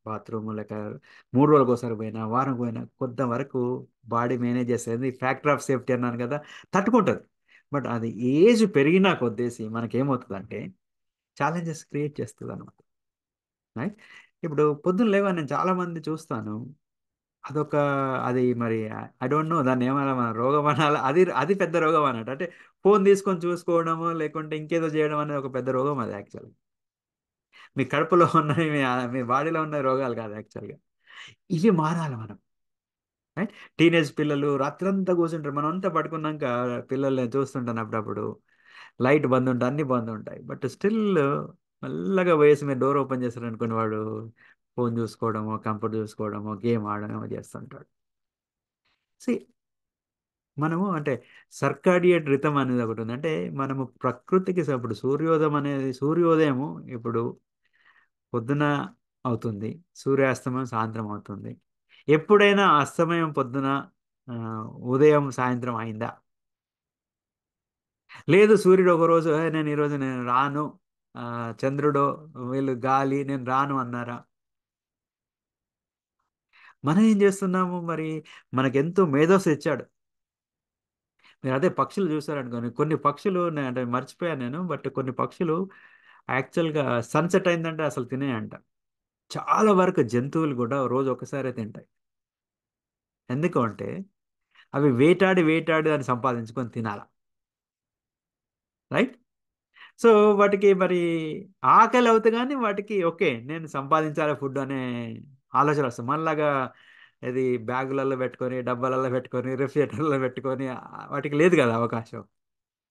S1: బాత్రూమ్, లేక 3 రోజులకు ఒకసారి పోయినా, వారం పోయినా కొంతవరకు బాడీ మేనేజ్ చేస్తుంది. ఫ్యాక్టర్ ఆఫ్ సేఫ్టీ అన్నాను కదా, తట్టుకుంటుంది. బట్ అది ఏజ్ పెరిగినా కొద్దేసి మనకేమవుతుందంటే ఛాలెంజెస్ క్రియేట్ చేస్తుంది అనమాట, రైట్. ఇప్పుడు పొద్దున్న లేవని నేను చాలా మంది చూస్తాను. అదొక అది మరి ఐ డోంట్ నో దాన్ని ఏమన్నా మన రోగం అనాలా? అది అది పెద్ద రోగం అన్నట్టు. అంటే ఫోన్ తీసుకొని చూసుకోవడము, లేకుంటే ఇంకేదో చేయడం అనేది ఒక పెద్ద రోగం అది యాక్చువల్‌గా. మీ కడుపులో ఉన్నవి, మీ బాడీలో ఉన్న రోగాలు కాదు యాక్చువల్‌గా. ఇవి మారాలి మనం. రైట్? టీనేజ్ పిల్లలు రాత్రంతా కూర్చుంటారు. మనమంతా పడుకున్నాక పిల్లల్ని చూస్తుంటాను అప్పుడప్పుడు. లైట్ బంద్ ఉంటాయి. అన్నీ బంద్ ఉంటాయి. బట్ స్టిల్ మెల్లగా పోయేసి మీరు డోర్ ఓపెన్ చేశారనుకోండి, వాడు ఫోన్ చూసుకోవడమో, కంప్యూటర్ చూసుకోవడమో, గేమ్ ఆడడమో చేస్తుంటాడు. సీ మనము అంటే సర్కాడియన్ రిథమ్ అనేది ఒకటి ఉంది. అంటే మనము ప్రకృతికి ఇప్పుడు సూర్యోదయము ఇప్పుడు పొద్దున అవుతుంది. సూర్యాస్తమయం సాయంత్రం అవుతుంది. ఎప్పుడైనా అస్తమయం పొద్దున ఆ, ఉదయం సాయంత్రం అయిందా? లేదు, సూర్యుడు ఒకరోజు నేను ఈరోజు నేను రాను, ఆ, చంద్రుడు వీళ్ళు గాలి నేను రాను అన్నారా? మనం ఏం చేస్తున్నాము మరి? మనకెంతో మేధస్సు ఇచ్చాడు. మీరు అదే పక్షులు చూసారనుకోండి, కొన్ని పక్షులు అంటే మర్చిపోయాను నేను, బట్ కొన్ని పక్షులు యాక్చువల్గా సన్సెట్ అయిందంటే అసలు తినేయంట. చాలా వరకు జంతువులు కూడా రోజు ఒకసారే తింటాయి. ఎందుకు అంటే అవి వేటాడి వేటాడి దాన్ని సంపాదించుకొని తినాల. రైట్? సో వాటికి మరి ఆకలి అవుతే కానీ వాటికి ఓకే నేను సంపాదించాలి ఫుడ్ అనే ఆలోచన వస్తుంది. మనలాగా ఇది బ్యాగులలో పెట్టుకొని, డబ్బాలలో పెట్టుకొని, రిఫ్రిజరేటర్లో పెట్టుకొని వాటికి లేదు కదా అవకాశం.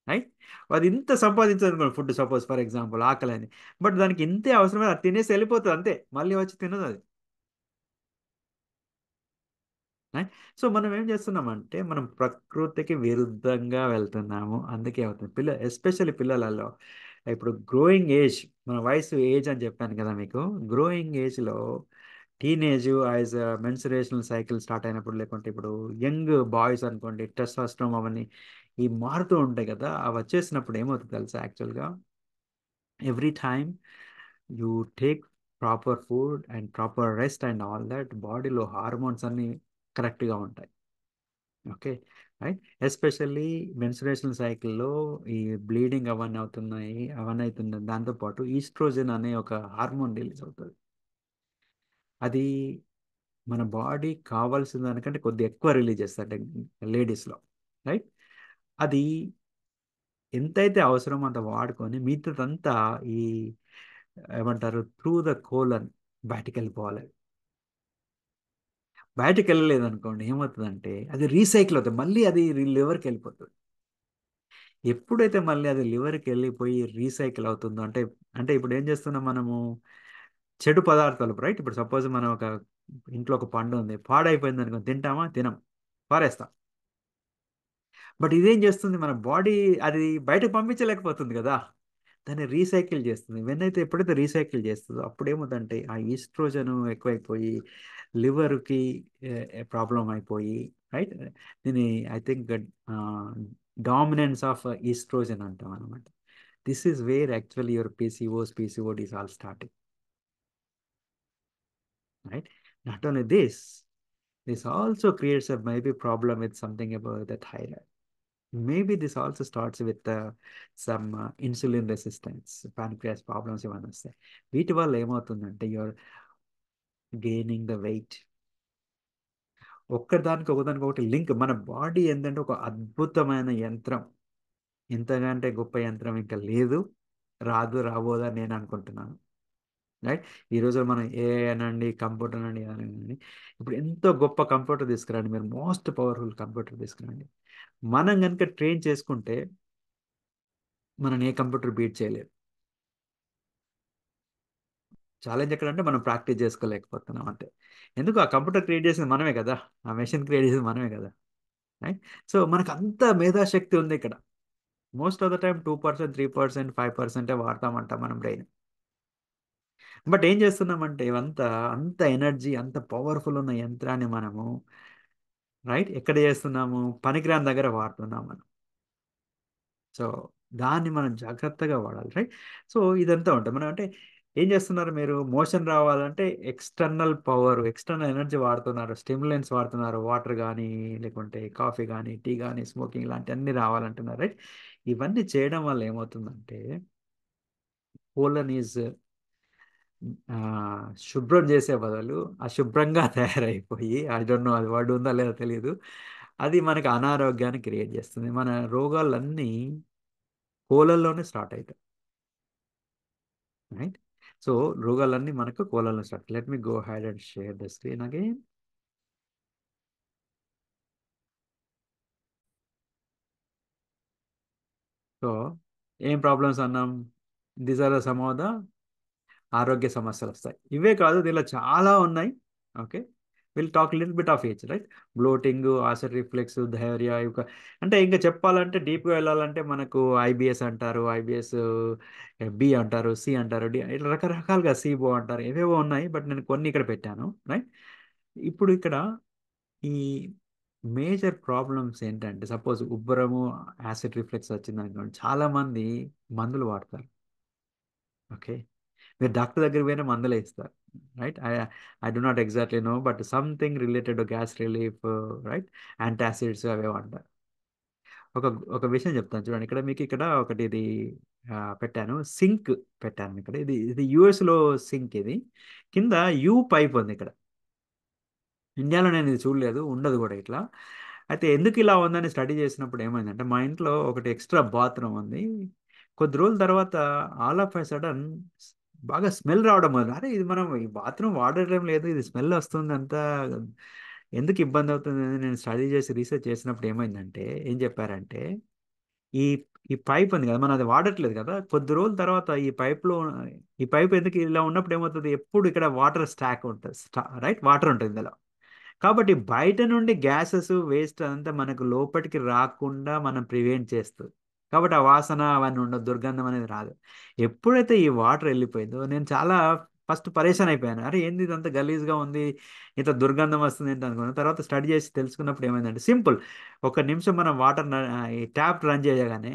S1: రైట్? అది ఇంత సంపాదించాలనుకోండి ఫుడ్, సపోజ్ ఫర్ ఎగ్జాంపుల్ ఆకలి అని, బట్ దానికి ఇంతే అవసరమే, అది తినేసి వెళ్ళిపోతుంది అంతే, మళ్ళీ వచ్చి తినదు అది. రైట్? సో మనం ఏం చేస్తున్నామంటే మనం ప్రకృతికి విరుద్ధంగా వెళ్తున్నాము. అందుకే అవుతుంది ఎస్పెషల్లీ పిల్లలలో ఇప్పుడు గ్రోయింగ్ ఏజ్, మన వయసు ఏజ్ అని చెప్పాను కదా మీకు. గ్రోయింగ్ ఏజ్లో టీనేజ్ యాజ్ మెన్సురేషనల్ సైకిల్ స్టార్ట్ అయినప్పుడు, లేకుంటే ఇప్పుడు యంగ్ బాయ్స్ అనుకోండి, టెస్టోస్టెరాన్ అవన్నీ ఈ మారుతూ ఉంటాయి కదా, అవి వచ్చేసినప్పుడు ఏమవుతుంది తెలుసా? యాక్చువల్గా every time you take proper food and proper rest and all that, బాడీలో హార్మోన్స్ అన్నీ కరెక్ట్గా ఉంటాయి. ఓకే. రైట్? ఎస్పెషల్లీ మెన్సురేషనల్ సైకిల్‌లో ఈ బ్లీడింగ్ అవన్నీ అవుతున్నాయి. అవన్నీ అవుతున్నాయి. దాంతో పాటు ఈస్ట్రోజెన్ అనే ఒక హార్మోన్ రిలీజ్ అవుతది. అది మన బాడీ కావాల్సిన దానికంటే కొద్దిగా ఎక్కువ రిలీజ్ చేస్తది లేడీస్‌లో. రైట్? అది ఎంతైతే అవసరమో అంత వాడుకొని మిగతాదంతా ఈ ఏమంటారు త్రూ ద కోలన్ బయటికెళ్ళిపోవాలి. బయటికెళ్ళలేదనుకోండి ఏమవుతదంటే అది రీసైకిల్ అవుతది. మళ్ళీ అది లివర్‌కి వెళ్ళిపోతది. ఎప్పుడైతే మళ్ళీ అది లివర్‌కి వెళ్ళిపోయి రీసైకిల్ అవుతుందో అంటే, అంటే ఇప్పుడు ఏం చేస్తున్నాం మనము? చెడు పదార్థాలు రైట్? ఇప్పుడు సపోజ్ మనం ఒక ఇంట్లో ఒక పండు ఉంది. పాడైపోయిందనుకో తింటామా? తినం. పారేస్తాం. బట్ ఇదేం చేస్తుంది? మన బాడీ అది బయటకు పంపించలేకపోతుంది కదా! దాన్ని రీసైకిల్ చేస్తుంది. ఎప్పుడైతే రీసైకిల్ చేస్తదో అప్పుడేమవుతుందంటే ఆ ఈస్ట్రోజన్ ఎక్కువైపోయి లివర్‌కి ప్రాబ్లమ్ అయిపోయి రైట్? దీన్ని I think dominance of estrogen అంటాం అనమాట. This is where actually your PCOS, PCODs all starting. Right? Not only this also creates maybe problem with something about the thyroid. Maybe this also starts with some insulin resistance, pancreas problems ఇవన్నీ వస్తాయి. వీటి వల్ల ఏమవుతుందంటే your gaining the weight. ఒక్కదానికి ఒకదానికి ఒకటి link. మన body ఏంటంటే ఒక అద్భుతమైన యంత్రం. ఇంతకంటే గొప్ప యంత్రం ఇంకా లేదు, రాదు, రాబోదని నేను అనుకుంటున్నాను. రైట్? ఈ రోజు మనం ఏఐ అనండి, కంప్యూటర్ అనండి, అనండి, ఇప్పుడు ఎంతో గొప్ప కంప్యూటర్ తీసుకురండి, మీరు మోస్ట్ పవర్ఫుల్ కంప్యూటర్ తీసుకురండి, మనం కనుక ట్రైన్ చేసుకుంటే మనం ఏ కంప్యూటర్ బీట్ చేయలేదు. ఛాలెంజ్ ఎక్కడంటే మనం ప్రాక్టీస్ చేసుకోలేకపోతున్నాం అంతే. ఎందుకు? ఆ కంప్యూటర్ క్రియేట్ చేసింది మనమే కదా, ఆ మెషిన్ క్రియేట్ చేసింది మనమే కదా. రైట్? సో మనకు అంత మేధాశక్తి ఉంది ఇక్కడ. మోస్ట్ ఆఫ్ ద టైం 2%, 3%, 5% వాడతామంట మనం బ్రెయిన్. బట్ ఏం చేస్తున్నామంటే ఇవంతా అంత ఎనర్జీ, అంత పవర్ఫుల్ ఉన్న యంత్రాన్ని మనము రైట్ ఎక్కడ చేస్తున్నాము? పనికిరాని దగ్గర వాడుతున్నాం మనం. సో దాన్ని మనం జాగ్రత్తగా వాడాలి. రైట్? సో ఇదంతా ఉంటుంది. మనం అంటే ఏం చేస్తున్నారు మీరు? మోషన్ రావాలంటే ఎక్స్టర్నల్ పవర్, ఎక్స్టర్నల్ ఎనర్జీ వాడుతున్నారు, స్టిమ్యులెంట్స్ వాడుతున్నారు, వాటర్ కానీ, లేకుంటే కాఫీ కానీ, టీ కానీ, స్మోకింగ్ ఇలాంటివన్నీ రావాలంటున్నారు. రైట్? ఇవన్నీ చేయడం వల్ల ఏమవుతుందంటే కోలన్ ఈజ్ ఆ, శుభ్రం చేసే బదులు అశుభ్రంగా తయారైపోయి, ఐ డోంట్ నో అది వర్డ్ ఉందా లేదో తెలియదు, అది మనకి అనారోగ్యాన్ని క్రియేట్ చేస్తుంది. మన రోగాలన్నీ కోలల్లోనే స్టార్ట్ అవుతాయి. రైట్. సో రోగాలన్నీ మనకు కోలల్లో start. Let me go head and share the screen again. So ఏం ప్రాబ్లమ్స్ అన్నాం? These are the some of the ఆరోగ్య సమస్యలు వస్తాయి. ఇవే కాదు, దీనిలో చాలా ఉన్నాయి. Okay, will talk little bit of each. Right. Bloating, acid reflex, ధైర్య, ఇంకా అంటే ఇంకా చెప్పాలంటే డీప్గా వెళ్ళాలంటే మనకు ఐబిఎస్ అంటారు, ఐబిఎస్ బి అంటారు, సి అంటారు, డి, ఇట్లా రకరకాలుగా సిబో అంటారు, ఏవేవో ఉన్నాయి. బట్ నేను కొన్ని ఇక్కడ పెట్టాను. రైట్. ఇప్పుడు ఇక్కడ ఈ మేజర్ ప్రాబ్లమ్స్ ఏంటంటే, సపోజ్ ఉబ్బరము, యాసిడ్ రిఫ్లెక్స్ వచ్చింది అనుకోండి, చాలా మంది మందులు వాడతారు. ఓకే, మీరు డాక్టర్ దగ్గర పోయినా మందులే ఇస్తారు. Right. I do not exactly know, but something related gas relief, right, antacids అవే అంటారు. ఒక ఒక విషయం చెప్తాను చూడండి. ఇక్కడ మీకు ఇక్కడ ఒకటి ఇది పెట్టాను, సింక్ పెట్టాను ఇక్కడ. ఇది ఇది యుఎస్ లో సింక్. ఇది కింద యూ పైప్ ఉంది ఇక్కడ. ఇండియాలో నేను ఇది చూడలేదు, ఉండదు కూడా ఇట్లా. అయితే ఎందుకు ఇలా ఉందని స్టడీ చేసినప్పుడు ఏమైందంటే, మా ఇంట్లో ఒకటి ఎక్స్ట్రా బాత్రూమ్ ఉంది. కొద్ది రోజుల తర్వాత ఆల్ ఆఫ్ ఎ సడన్ బాగా స్మెల్ రావడం మొదలు. అరే ఇది మనం ఈ బాత్రూమ్ వాడటం లేదు, ఇది స్మెల్ వస్తుంది అంతా, ఎందుకు ఇబ్బంది అవుతుంది అని నేను స్టడీ చేసి రీసెర్చ్ చేసినప్పుడు ఏమైందంటే, ఏం చెప్పారంటే, ఈ ఈ పైప్ ఉంది కదా, మనం అది వాడట్లేదు కదా, కొద్ది రోజుల తర్వాత ఈ పైప్ ఎందుకు ఇలా ఉన్నప్పుడు ఏమవుతుంది, ఎప్పుడు ఇక్కడ వాటర్ స్టాక్ ఉంటుంది, రైట్, వాటర్ ఉంటుంది ఇందులో. కాబట్టి బయట నుండి గ్యాసెస్ వేస్ట్ అంతా మనకు లోపలికి రాకుండా మనం ప్రివెంట్ చేస్తుంది. కాబట్టి ఆ వాసన అవన్నీ ఉండదు, దుర్గంధం అనేది రాదు. ఎప్పుడైతే ఈ వాటర్ వెళ్ళిపోయిందో నేను చాలా ఫస్ట్ పరేషాన్ అయిపోయాను. అరే ఏంది ఇదంతా గలీజ్గా ఉంది, ఇంత దుర్గంధం వస్తుంది ఏంటి అనుకున్నాను. తర్వాత స్టడీ చేసి తెలుసుకున్నప్పుడు ఏమైందంటే, సింపుల్. ఒక నిమిషం మనం వాటర్ ఈ ట్యాప్ రన్ చేయగానే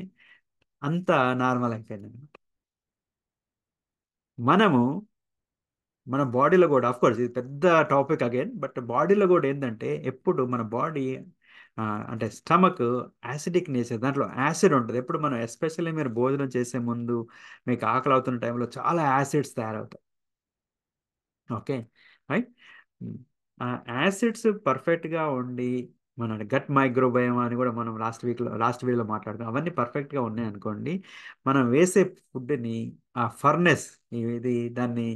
S1: అంతా నార్మల్ అయిపోయింది అనమాట. మనము మన బాడీలో కూడా, అఫ్ కోర్స్ ఇది పెద్ద టాపిక్ అగైన్, బట్ బాడీలో కూడా ఏంటంటే, ఎప్పుడు మన బాడీ అంటే స్టమక్ యాసిడిక్ నేచర్, దాంట్లో యాసిడ్ ఉంటుంది. ఎప్పుడు మనం ఎస్పెషల్లీ మీరు భోజనం చేసే ముందు మీకు ఆకలి అవుతున్న టైంలో చాలా యాసిడ్స్ తయారవుతాయి. ఓకే. రైట్. ఆ యాసిడ్స్ పర్ఫెక్ట్గా ఉండి, మన గట్ మైక్రోబయోమ్ అని కూడా మనం లాస్ట్ వీడియోలో మాట్లాడుతాం, అవన్నీ పర్ఫెక్ట్గా ఉన్నాయి అనుకోండి, మనం వేసే ఫుడ్ని ఆ ఫర్నెస్ ఇది దాన్ని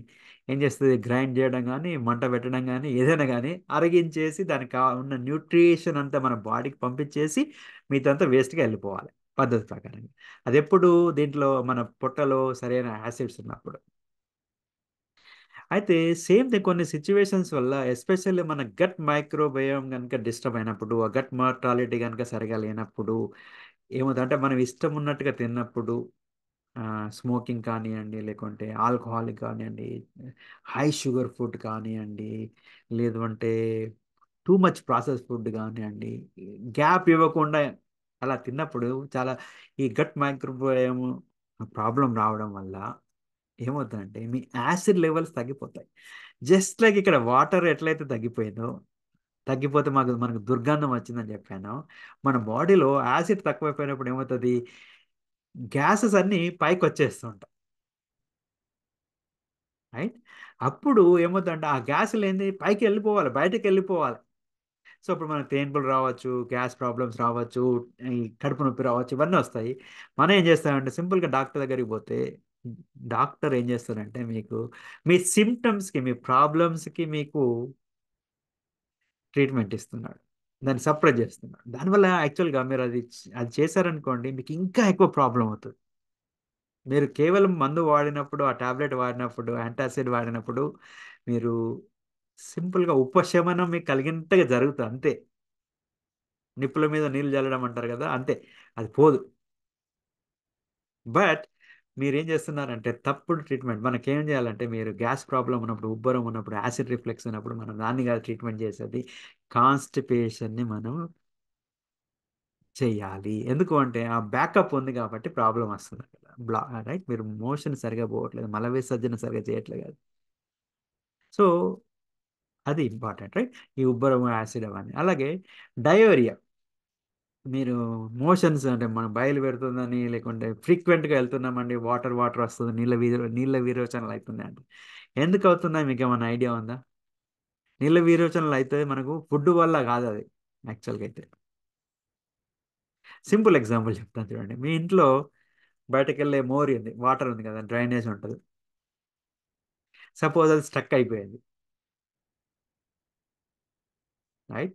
S1: ఏం చేస్తుంది, గ్రైండ్ చేయడం కానీ, మంట పెట్టడం కానీ, ఏదైనా కానీ అరిగించేసి దానికి ఉన్న న్యూట్రిషన్ అంతా మన బాడీకి పంపించేసి మీదంతా వేస్ట్గా వెళ్ళిపోవాలి పద్ధతి ప్రకారంగా. అది ఎప్పుడు దీంట్లో మన పొట్టలో సరైన యాసిడ్స్ ఉన్నప్పుడు. అయితే సేమ్ థింగ్, కొన్ని సిచ్యువేషన్స్ వల్ల ఎస్పెషల్లీ మన గట్ మైక్రోబయోమ్ కనుక డిస్టర్బ్ అయినప్పుడు, ఆ గట్ మార్టాలిటీ కనుక సరిగా లేనప్పుడు ఏమవుతుందంటే, మనం ఇష్టం ఉన్నట్టుగా తిన్నప్పుడు, స్మోకింగ్ కానివ్వండి, లేకుంటే ఆల్కహాలిక్ కానివ్వండి, హై షుగర్ ఫుడ్ కానివ్వండి, లేదు అంటే టూ మచ్ ప్రాసెస్ ఫుడ్ కానివ్వండి, గ్యాప్ ఇవ్వకుండా అలా తిన్నప్పుడు చాలా ఈ గట్ మైక్రోబయోమ్ ప్రాబ్లం రావడం వల్ల ఏమవుతుందంటే, మీ యాసిడ్ లెవెల్స్ తగ్గిపోతాయి. జస్ట్ లైక్ ఇక్కడ వాటర్ ఎట్లయితే తగ్గిపోయిందో, తగ్గిపోతే మనకు దుర్గంధం వచ్చిందని చెప్పాను, మన బాడీలో యాసిడ్ తక్కువైపోయినప్పుడు ఏమవుతుంది, గ్యాసెస్ అన్నీ పైకి వచ్చేస్తుంటాయి. రైట్. అప్పుడు ఏమవుతుందంటే, ఆ గ్యాసులు ఏంది పైకి వెళ్ళిపోవాలి, బయటకు వెళ్ళిపోవాలి. సో ఇప్పుడు మనకు తేన్పులు రావచ్చు, గ్యాస్ ప్రాబ్లమ్స్ రావచ్చు, ఈ కడుపు నొప్పి రావచ్చు, ఇవన్నీ వస్తాయి. మనం ఏం చేస్తామంటే, సింపుల్గా డాక్టర్ దగ్గరికి పోతే డాక్టర్ ఏం చేస్తారంటే, మీకు మీ సిమ్టమ్స్కి, మీ ప్రాబ్లమ్స్కి మీకు ట్రీట్మెంట్ ఇస్తున్నాడు, దాన్ని సప్రెస్ చేస్తున్నాడు. దానివల్ల యాక్చువల్గా మీరు అది చేశారనుకోండి, మీకు ఇంకా ఎక్కువ ప్రాబ్లం అవుతుంది. మీరు కేవలం మందు వాడినప్పుడు, ఆ టాబ్లెట్ వాడినప్పుడు, యాంటాసిడ్ వాడినప్పుడు మీరు సింపుల్గా ఉపశమనం మీకు కలిగినట్టుగా జరుగుతుంది అంతే. నిప్పుల మీద నీళ్ళు చల్లడం అంటారు కదా, అంతే, అది పోదు. బట్ మీరేం చేస్తున్నారంటే తప్పుడు ట్రీట్మెంట్. మనకేం చేయాలంటే, మీరు గ్యాస్ ప్రాబ్లం ఉన్నప్పుడు, ఉబ్బరం ఉన్నప్పుడు, యాసిడ్ రిఫ్లెక్స్ ఉన్నప్పుడు మనం దాన్ని కాదు ట్రీట్మెంట్ చేసేది, కాన్స్టిపేషన్ని మనం చెయ్యాలి. ఎందుకు అంటే ఆ బ్యాకప్ ఉంది కాబట్టి ప్రాబ్లం వస్తుంది కదా. రైట్, మీరు మోషన్ సరిగా పోవట్లేదు, మల విసర్జన సరిగా చేయట్లేదు కదా. సో అది ఇంపార్టెంట్. రైట్. ఈ ఉబ్బరం, యాసిడ్ అవన్నీ. అలాగే డయోరియా. మీరు మోషన్స్ అంటే మనం బయలు పెడుతుందని లేకుంటే ఫ్రీక్వెంట్గా వెళ్తున్నామండి, వాటర్ వాటర్ వస్తుంది, నీళ్ళ విరోచనలు అవుతున్నాయి అంటే ఎందుకు అవుతున్నాయి మీకు ఏమైనా ఐడియా ఉందా? నీళ్ళ విరోచనలు అయితే మనకు ఫుడ్ వల్ల కాదు అది. యాక్చువల్గా అయితే సింపుల్ ఎగ్జాంపుల్ చెప్తాను చూడండి. మీ ఇంట్లో బయటకు వెళ్ళే మోరి ఉంది, వాటర్ ఉంది కదా, డ్రైనేజ్ ఉంటుంది. సపోజ్ అది స్టక్ అయిపోయింది, రైట్?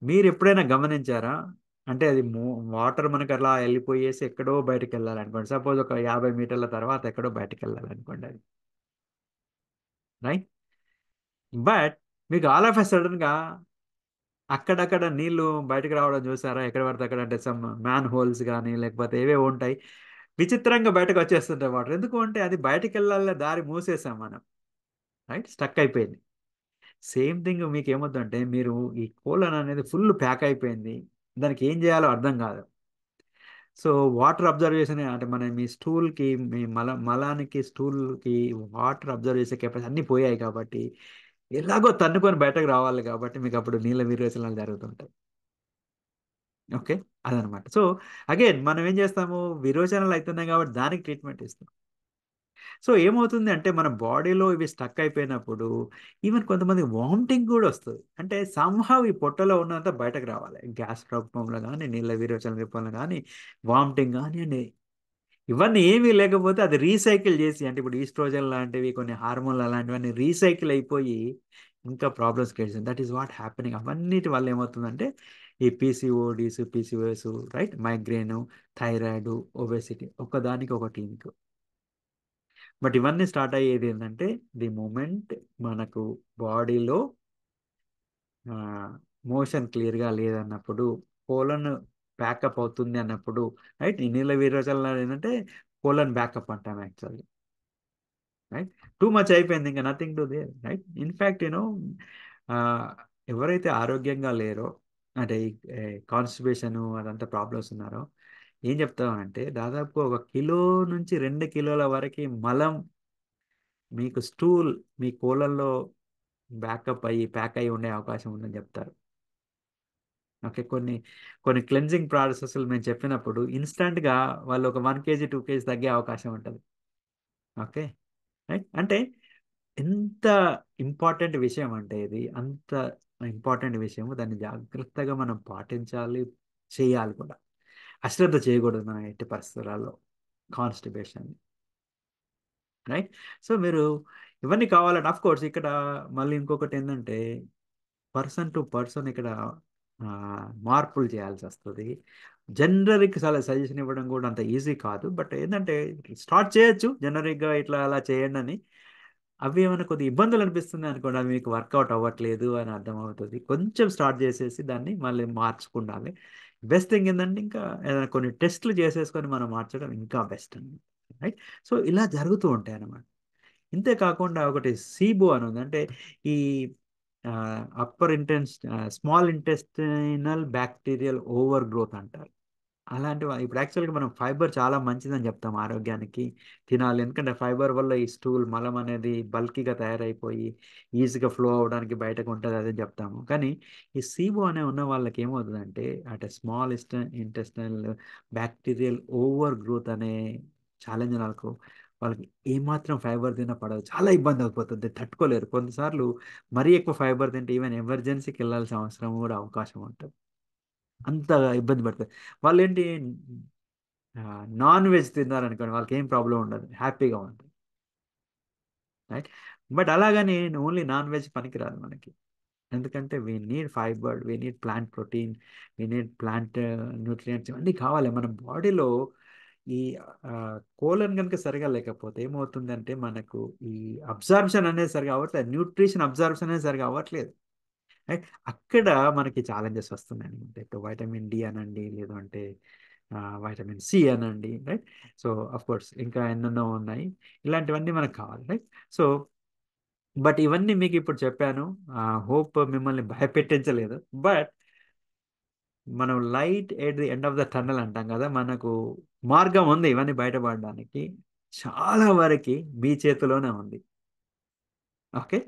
S1: మీరు ఎప్పుడైనా గమనించారా? అంటే అది వాటర్ మనకు అలా వెళ్ళిపోయేసి ఎక్కడో బయటకు వెళ్ళాలనుకోండి, సపోజ్ ఒక 50 మీటర్ల తర్వాత ఎక్కడో బయటకు వెళ్ళాలనుకోండి అది, రైట్? బట్ మీకు ఆల్ ఆఫ్ ఎ సడన్ గా అక్కడక్కడ నీళ్లు బయటకు రావడం చూసారా? ఎక్కడ పడితే అక్కడ, అంటే సమ్ మ్యాన్ హోల్స్ కానీ లేకపోతే ఏవే ఉంటాయి, విచిత్రంగా బయటకు వచ్చేస్తుంటాయి వాటర్. ఎందుకు అంటే అది బయటకు వెళ్ళాలనే దారి మూసేసాం మనం, రైట్? స్టక్ అయిపోయింది. సేమ్ థింగ్ మీకు ఏమవుతుందంటే, మీరు ఈ కోలన్ అనేది ఫుల్ ప్యాక్ అయిపోయింది, దానికి ఏం చేయాలో అర్థం కాదు. సో వాటర్ అబ్జర్వేషన్ అంటే మీ స్టూల్కి, మీ మలానికి స్టూల్కి వాటర్ అబ్జర్వ్ చేసే కెపాసిటీ అన్నీ పోయాయి కాబట్టి ఎలాగో తన్నుకొని బయటకు రావాలి కాబట్టి మీకు అప్పుడు నీళ్ళ విరేచనాలు జరుగుతుంటాయి. ఓకే, అదనమాట. సో అగైన్ మనం ఏం చేస్తాము, విరోచనాలు అవుతున్నాయి కాబట్టి దానికి ట్రీట్మెంట్ ఇస్తాం. సో ఏమవుతుంది అంటే మన బాడీలో ఇవి స్టక్ అయిపోయినప్పుడు ఈవెన్ కొంతమంది వామిటింగ్ కూడా వస్తుంది. అంటే సంహవ్ ఈ పొట్టలో ఉన్నంత బయటకు రావాలి, గ్యాస్ రూపంలో కానీ నీళ్ళ విరోచన రూపంలో కానీ, వామిటింగ్ కానీ అండి. ఇవన్నీ ఏమీ లేకపోతే అది రీసైకిల్ చేసి, అంటే ఇప్పుడు ఈస్ట్రోజన్ లాంటివి కొన్ని హార్మోన్లు అలాంటివన్నీ రీసైకిల్ అయిపోయి ఇంకా ప్రాబ్లమ్స్ క్రియేట్ చేస్తుంది. That is what happening. అవన్నిటి వల్ల ఏమవుతుందంటే ఈ PCODs, PCOS, right, migraine, thyroid, obesity, ఒకదానికి ఒకటి లింక్. బట్ ఇవన్నీ స్టార్ట్ అయ్యేది ఏంటంటే ది మూమెంట్ మనకు బాడీలో మోషన్ క్లియర్గా లేదన్నప్పుడు, కోలన్ బ్యాకప్ అవుతుంది అన్నప్పుడు, రైట్? ఈ నీళ్ళ విరోచనాలు ఏంటంటే కోలన్ బ్యాకప్ అంటాం యాక్చువల్లీ, రైట్? టూ మచ్ అయిపోయింది, ఇంకా nothing to they, right? In fact ఎవరైతే ఆరోగ్యంగా లేరో, అంటే కాన్స్టిపేషన్ అదంతా ప్రాబ్లమ్స్ ఉన్నారో, ఏం చెప్తామంటే దాదాపు 1 కిలో నుంచి 2 కిలోల వరకు మలం మీకు స్టూల్ మీ కోళ్ళల్లో బ్యాకప్ అయ్యి ప్యాక్ అయ్యి ఉండే అవకాశం ఉందని చెప్తారు. ఓకే, కొన్ని కొన్ని క్లెన్జింగ్ ప్రాసెస్లు మేము చెప్పినప్పుడు ఇన్స్టంట్గా వాళ్ళు ఒక 1 కేజీ 2 కేజీ తగ్గే అవకాశం ఉంటుంది. Okay, right? అంటే ఎంత ఇంపార్టెంట్ విషయం అంటే ఇది, అంత ఇంపార్టెంట్ విషయం, దాన్ని జాగ్రత్తగా మనం పాటించాలి, చేయాలి కూడా. అశ్రద్ధ చేయకూడదు మనం ఎట్టి పరిస్థితులలో కాన్స్టిపేషన్, రైట్? సో మీరు ఇవన్నీ కావాలంటే ఆఫ్ కోర్స్ ఇక్కడ మళ్ళీ ఇంకొకటి ఏంటంటే పర్సన్ టు పర్సన్ ఇక్కడ ఆ, మార్పులు చేయాల్సి వస్తుంది. జనరిక్ సజెషన్ ఇవ్వడం కూడా అంత ఈజీ కాదు. బట్ ఏంటంటే స్టార్ట్ చేయొచ్చు జనరిక్గా, ఇట్లా అలా చేయండి అని. అవి ఏమైనా కొద్ది ఇబ్బందులు అనిపిస్తుంది అనుకోండి, అవి మీకు వర్కౌట్ అవ్వట్లేదు అని అర్థమవుతుంది, కొంచెం స్టార్ట్ చేసేసి దాన్ని మళ్ళీ మార్చుకుండాలి. బెస్ట్ థింగ్ ఏంటంటే ఇంకా ఏదైనా కొన్ని టెస్ట్లు చేసేసుకొని మనం మార్చడం ఇంకా బెస్ట్ అండి, రైట్? సో ఇలా జరుగుతూ ఉంటాయి అన్నమాట. ఇంతే కాకుండా ఒకటి సీబో అని ఉంది, అంటే ఈ upper small intestinal bacterial over growth అంటారు. అలాంటివి ఇప్పుడు యాక్చువల్గా మనం ఫైబర్ చాలా మంచిదని చెప్తాం ఆరోగ్యానికి, తినాలి. ఎందుకంటే ఫైబర్ వల్ల ఈ స్టూల్ మలం అనేది బల్కీగా తయారైపోయి ఈజీగా ఫ్లో అవ్వడానికి బయటకు ఉంటుంది అదే చెప్తాము. కానీ ఈ సీబో అనే ఉన్న వాళ్ళకి ఏమవుతుందంటే అంటే small intestinal bacterial over growth అనే ఛాలెంజ్ వాళ్ళకి ఏమాత్రం ఫైబర్ తిన్నా పడదు, చాలా ఇబ్బంది అయిపోతుంది, తట్టుకోలేరు. కొన్నిసార్లు మరీ ఎక్కువ ఫైబర్ తింటే ఈవెన్ ఎమర్జెన్సీకి వెళ్ళాల్సిన అవసరం కూడా అవకాశం ఉంటుంది, అంత ఇబ్బంది పడుతుంది. వాళ్ళు ఏంటి, నాన్ వెజ్ తిన్నారనుకోండి వాళ్ళకి ఏం ప్రాబ్లం ఉండదు, హ్యాపీగా ఉంటుంది, రైట్? బట్ అలాగని ఓన్లీ నాన్ వెజ్ పనికిరాదు మనకి. ఎందుకంటే we need fibre, we need plant protein, we need plant nutrients, ఇవన్నీ కావాలి మన బాడీలో. ఈ కోలన్ కనుక సరిగా లేకపోతే ఏమవుతుందంటే మనకు ఈ అబ్జర్ప్షన్ అనేది సరిగా అవ్వట్లేదు, న్యూట్రిషన్ అబ్జర్ప్షన్ అనేది సరిగా అవ్వట్లేదు, రైట్? అక్కడ మనకి ఛాలెంజెస్ వస్తున్నాయి అనమాట. ఇప్పుడు వైటమిన్ డి అనండి, లేదంటే వైటమిన్ సి అనండి, రైట్? సో అఫ్ కోర్స్ ఇంకా ఎన్నెన్నో ఉన్నాయి, ఇలాంటివన్నీ మనకు కావాలి, రైట్? సో బట్ ఇవన్నీ మీకు ఇప్పుడు చెప్పాను, హోప్ మిమ్మల్ని భయపెట్టించలేదు. బట్ మనం light at the end of the tunnel అంటాం కదా, మనకు మార్గం ఉంది ఇవన్నీ బయటపడడానికి, చాలా వరకు మీ చేతిలోనే ఉంది. ఓకే,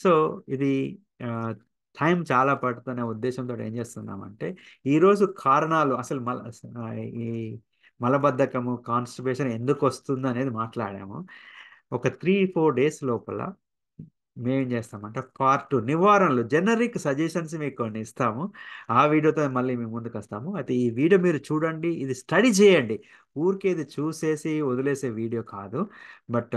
S1: సో ఇది టైం చాలా పడుతున్న ఉద్దేశంతో ఏం చేస్తున్నామంటే ఈరోజు కారణాలు అసలు ఈ మలబద్ధకము కాన్స్టిపేషన్ ఎందుకు వస్తుంది అనేది మాట్లాడాము. ఒక 3-4 డేస్ లోపల మేమేం చేస్తామంటే పార్ట్ నివారణలు జనరిక్ సజెషన్స్ మీకు కొన్ని ఇస్తాము. ఆ వీడియోతో మళ్ళీ మేము ముందుకు వస్తాము. అయితే ఈ వీడియో మీరు చూడండి, ఇది స్టడీ చేయండి. ఊరికే ఇది చూసేసి వదిలేసే వీడియో కాదు. బట్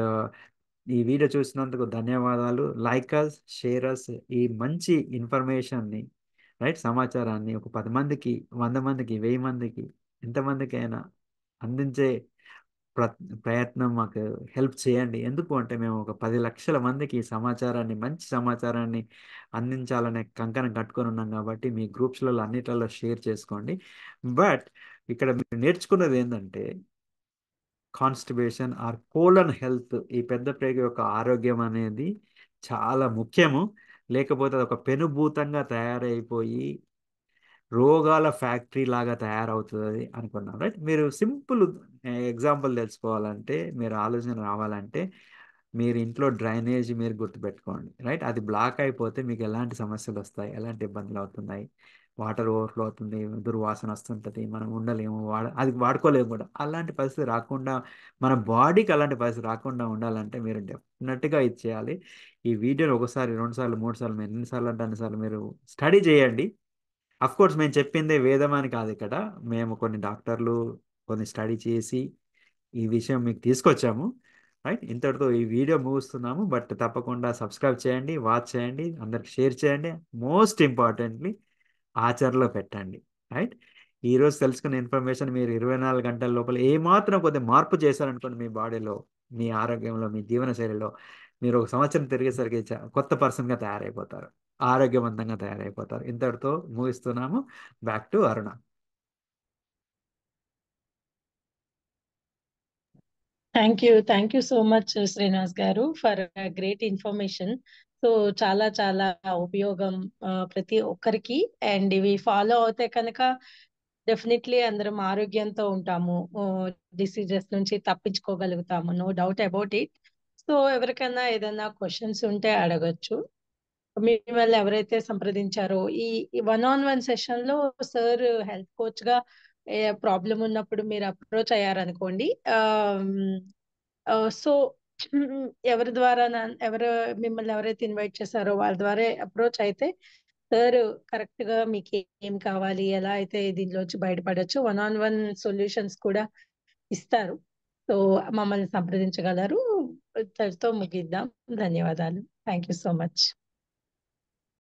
S1: ఈ వీడియో చూసినందుకు ధన్యవాదాలు. లైక్ అస్, షేర్ అస్. ఈ మంచి ఇన్ఫర్మేషన్ని, రైట్, సమాచారాన్ని ఒక 10 మందికి, 100 మందికి, 1000 మందికి, ఎంతమందికి అయినా అందించే ప్ర ప్రయత్నం మాకు హెల్ప్ చేయండి. ఎందుకు అంటే మేము ఒక 10 లక్షల మందికి ఈ సమాచారాన్ని, మంచి సమాచారాన్ని అందించాలనే కంకణం కట్టుకొని ఉన్నాం కాబట్టి మీ గ్రూప్స్లలో అన్నిట్లలో షేర్ చేసుకోండి. బట్ ఇక్కడ మీరు నేర్చుకున్నది ఏంటంటే కాన్స్టిబేషన్ ఆర్ కోలన్ హెల్త్, ఈ పెద్ద ప్రేగు యొక్క ఆరోగ్యం అనేది చాలా ముఖ్యము. లేకపోతే అది ఒక పెనుభూతంగా తయారైపోయి రోగాల ఫ్యాక్టరీ లాగా తయారవుతుంది అనుకున్నాం, రైట్. మీరు సింపుల్ ఎగ్జాంపుల్ తెలుసుకోవాలంటే, మీరు ఆలోచన రావాలంటే మీరు ఇంట్లో డ్రైనేజ్ మీరు గుర్తుపెట్టుకోండి, రైట్. అది బ్లాక్ అయిపోతే మీకు ఎలాంటి సమస్యలు వస్తాయి, ఎలాంటి ఇబ్బందులు అవుతున్నాయి. వాటర్ ఓవర్ఫ్లో అవుతుంది, దుర్వాసన వస్తుంటుంది, మనం ఉండలేము, అది వాడుకోలేము కూడా. అలాంటి పరిస్థితి రాకుండా, మన బాడీకి అలాంటి పరిస్థితి రాకుండా ఉండాలంటే మీరు డెఫినెట్గా ఇది చేయాలి. ఈ వీడియోని ఒకసారి, 2 సార్లు, 3 సార్లు, మీరు ఎన్నిసార్లు అంటే అన్నిసార్లు మీరు స్టడీ చేయండి. అఫ్ కోర్స్ మేము చెప్పిందే వేదం అని కాదు ఇక్కడ. మేము కొన్ని డాక్టర్లు కొన్ని స్టడీ చేసి ఈ విషయం మీకు తీసుకొచ్చాము, రైట్. ఇంతటితో ఈ వీడియో ముగిస్తున్నాము. బట్ తప్పకుండా సబ్స్క్రైబ్ చేయండి, వాచ్ చేయండి, అందరికి షేర్ చేయండి. మోస్ట్ ఇంపార్టెంట్లీ ఆచరణలో పెట్టండి, రైట్. ఈరోజు తెలుసుకున్న ఇన్ఫర్మేషన్ మీరు 24 గంటల లోపల ఏమాత్రం కొద్దిగా మార్పు చేశారనుకోండి మీ బాడీలో, మీ ఆరోగ్యంలో, మీ జీవన శైలిలో, మీరు ఒక సంవత్సరం తిరిగేసరికి కొత్త పర్సన్గా తయారైపోతారు, ఆరోగ్యవంతంగా తయారైపోతారు. ఇంతటితో ముగిస్తున్నాము. Back to Aruna.
S2: Thank you so much Srinivas గారు ఫర్ గ్రేట్ ఇన్ఫర్మేషన్. సో చాలా చాలా ఉపయోగం ప్రతి ఒక్కరికి. అండ్ ఇవి ఫాలో అవుతే కనుక డెఫినెట్లీ అందరం ఆరోగ్యంతో ఉంటాము, డిసీజెస్ నుంచి తప్పించుకోగలుగుతాము, no doubt about it. So ఎవరికైనా ఏదైనా క్వశ్చన్స్ ఉంటే అడగచ్చు. మిమ్మల్ని ఎవరైతే సంప్రదించారో ఈ 1-on-1 సెషన్ లో సార్ హెల్త్ కోచ్ గా ప్రాబ్లం ఉన్నప్పుడు మీరు అప్రోచ్ అయ్యారనుకోండి. సో ఎవరి ద్వారా ఎవరు మిమ్మల్ని ఎవరైతే ఇన్వైట్ చేశారో వాళ్ళ ద్వారా అప్రోచ్ అయితే సార్ కరెక్ట్ గా మీకు ఏం కావాలి, ఎలా అయితే దీనిలోంచి బయటపడొచ్చు, 1-on-1 సొల్యూషన్స్ కూడా ఇస్తారు. సో మమ్మల్ని సంప్రదించగలరు. ఇంతటితో ముగిద్దాం. ధన్యవాదాలు. Thank you so much.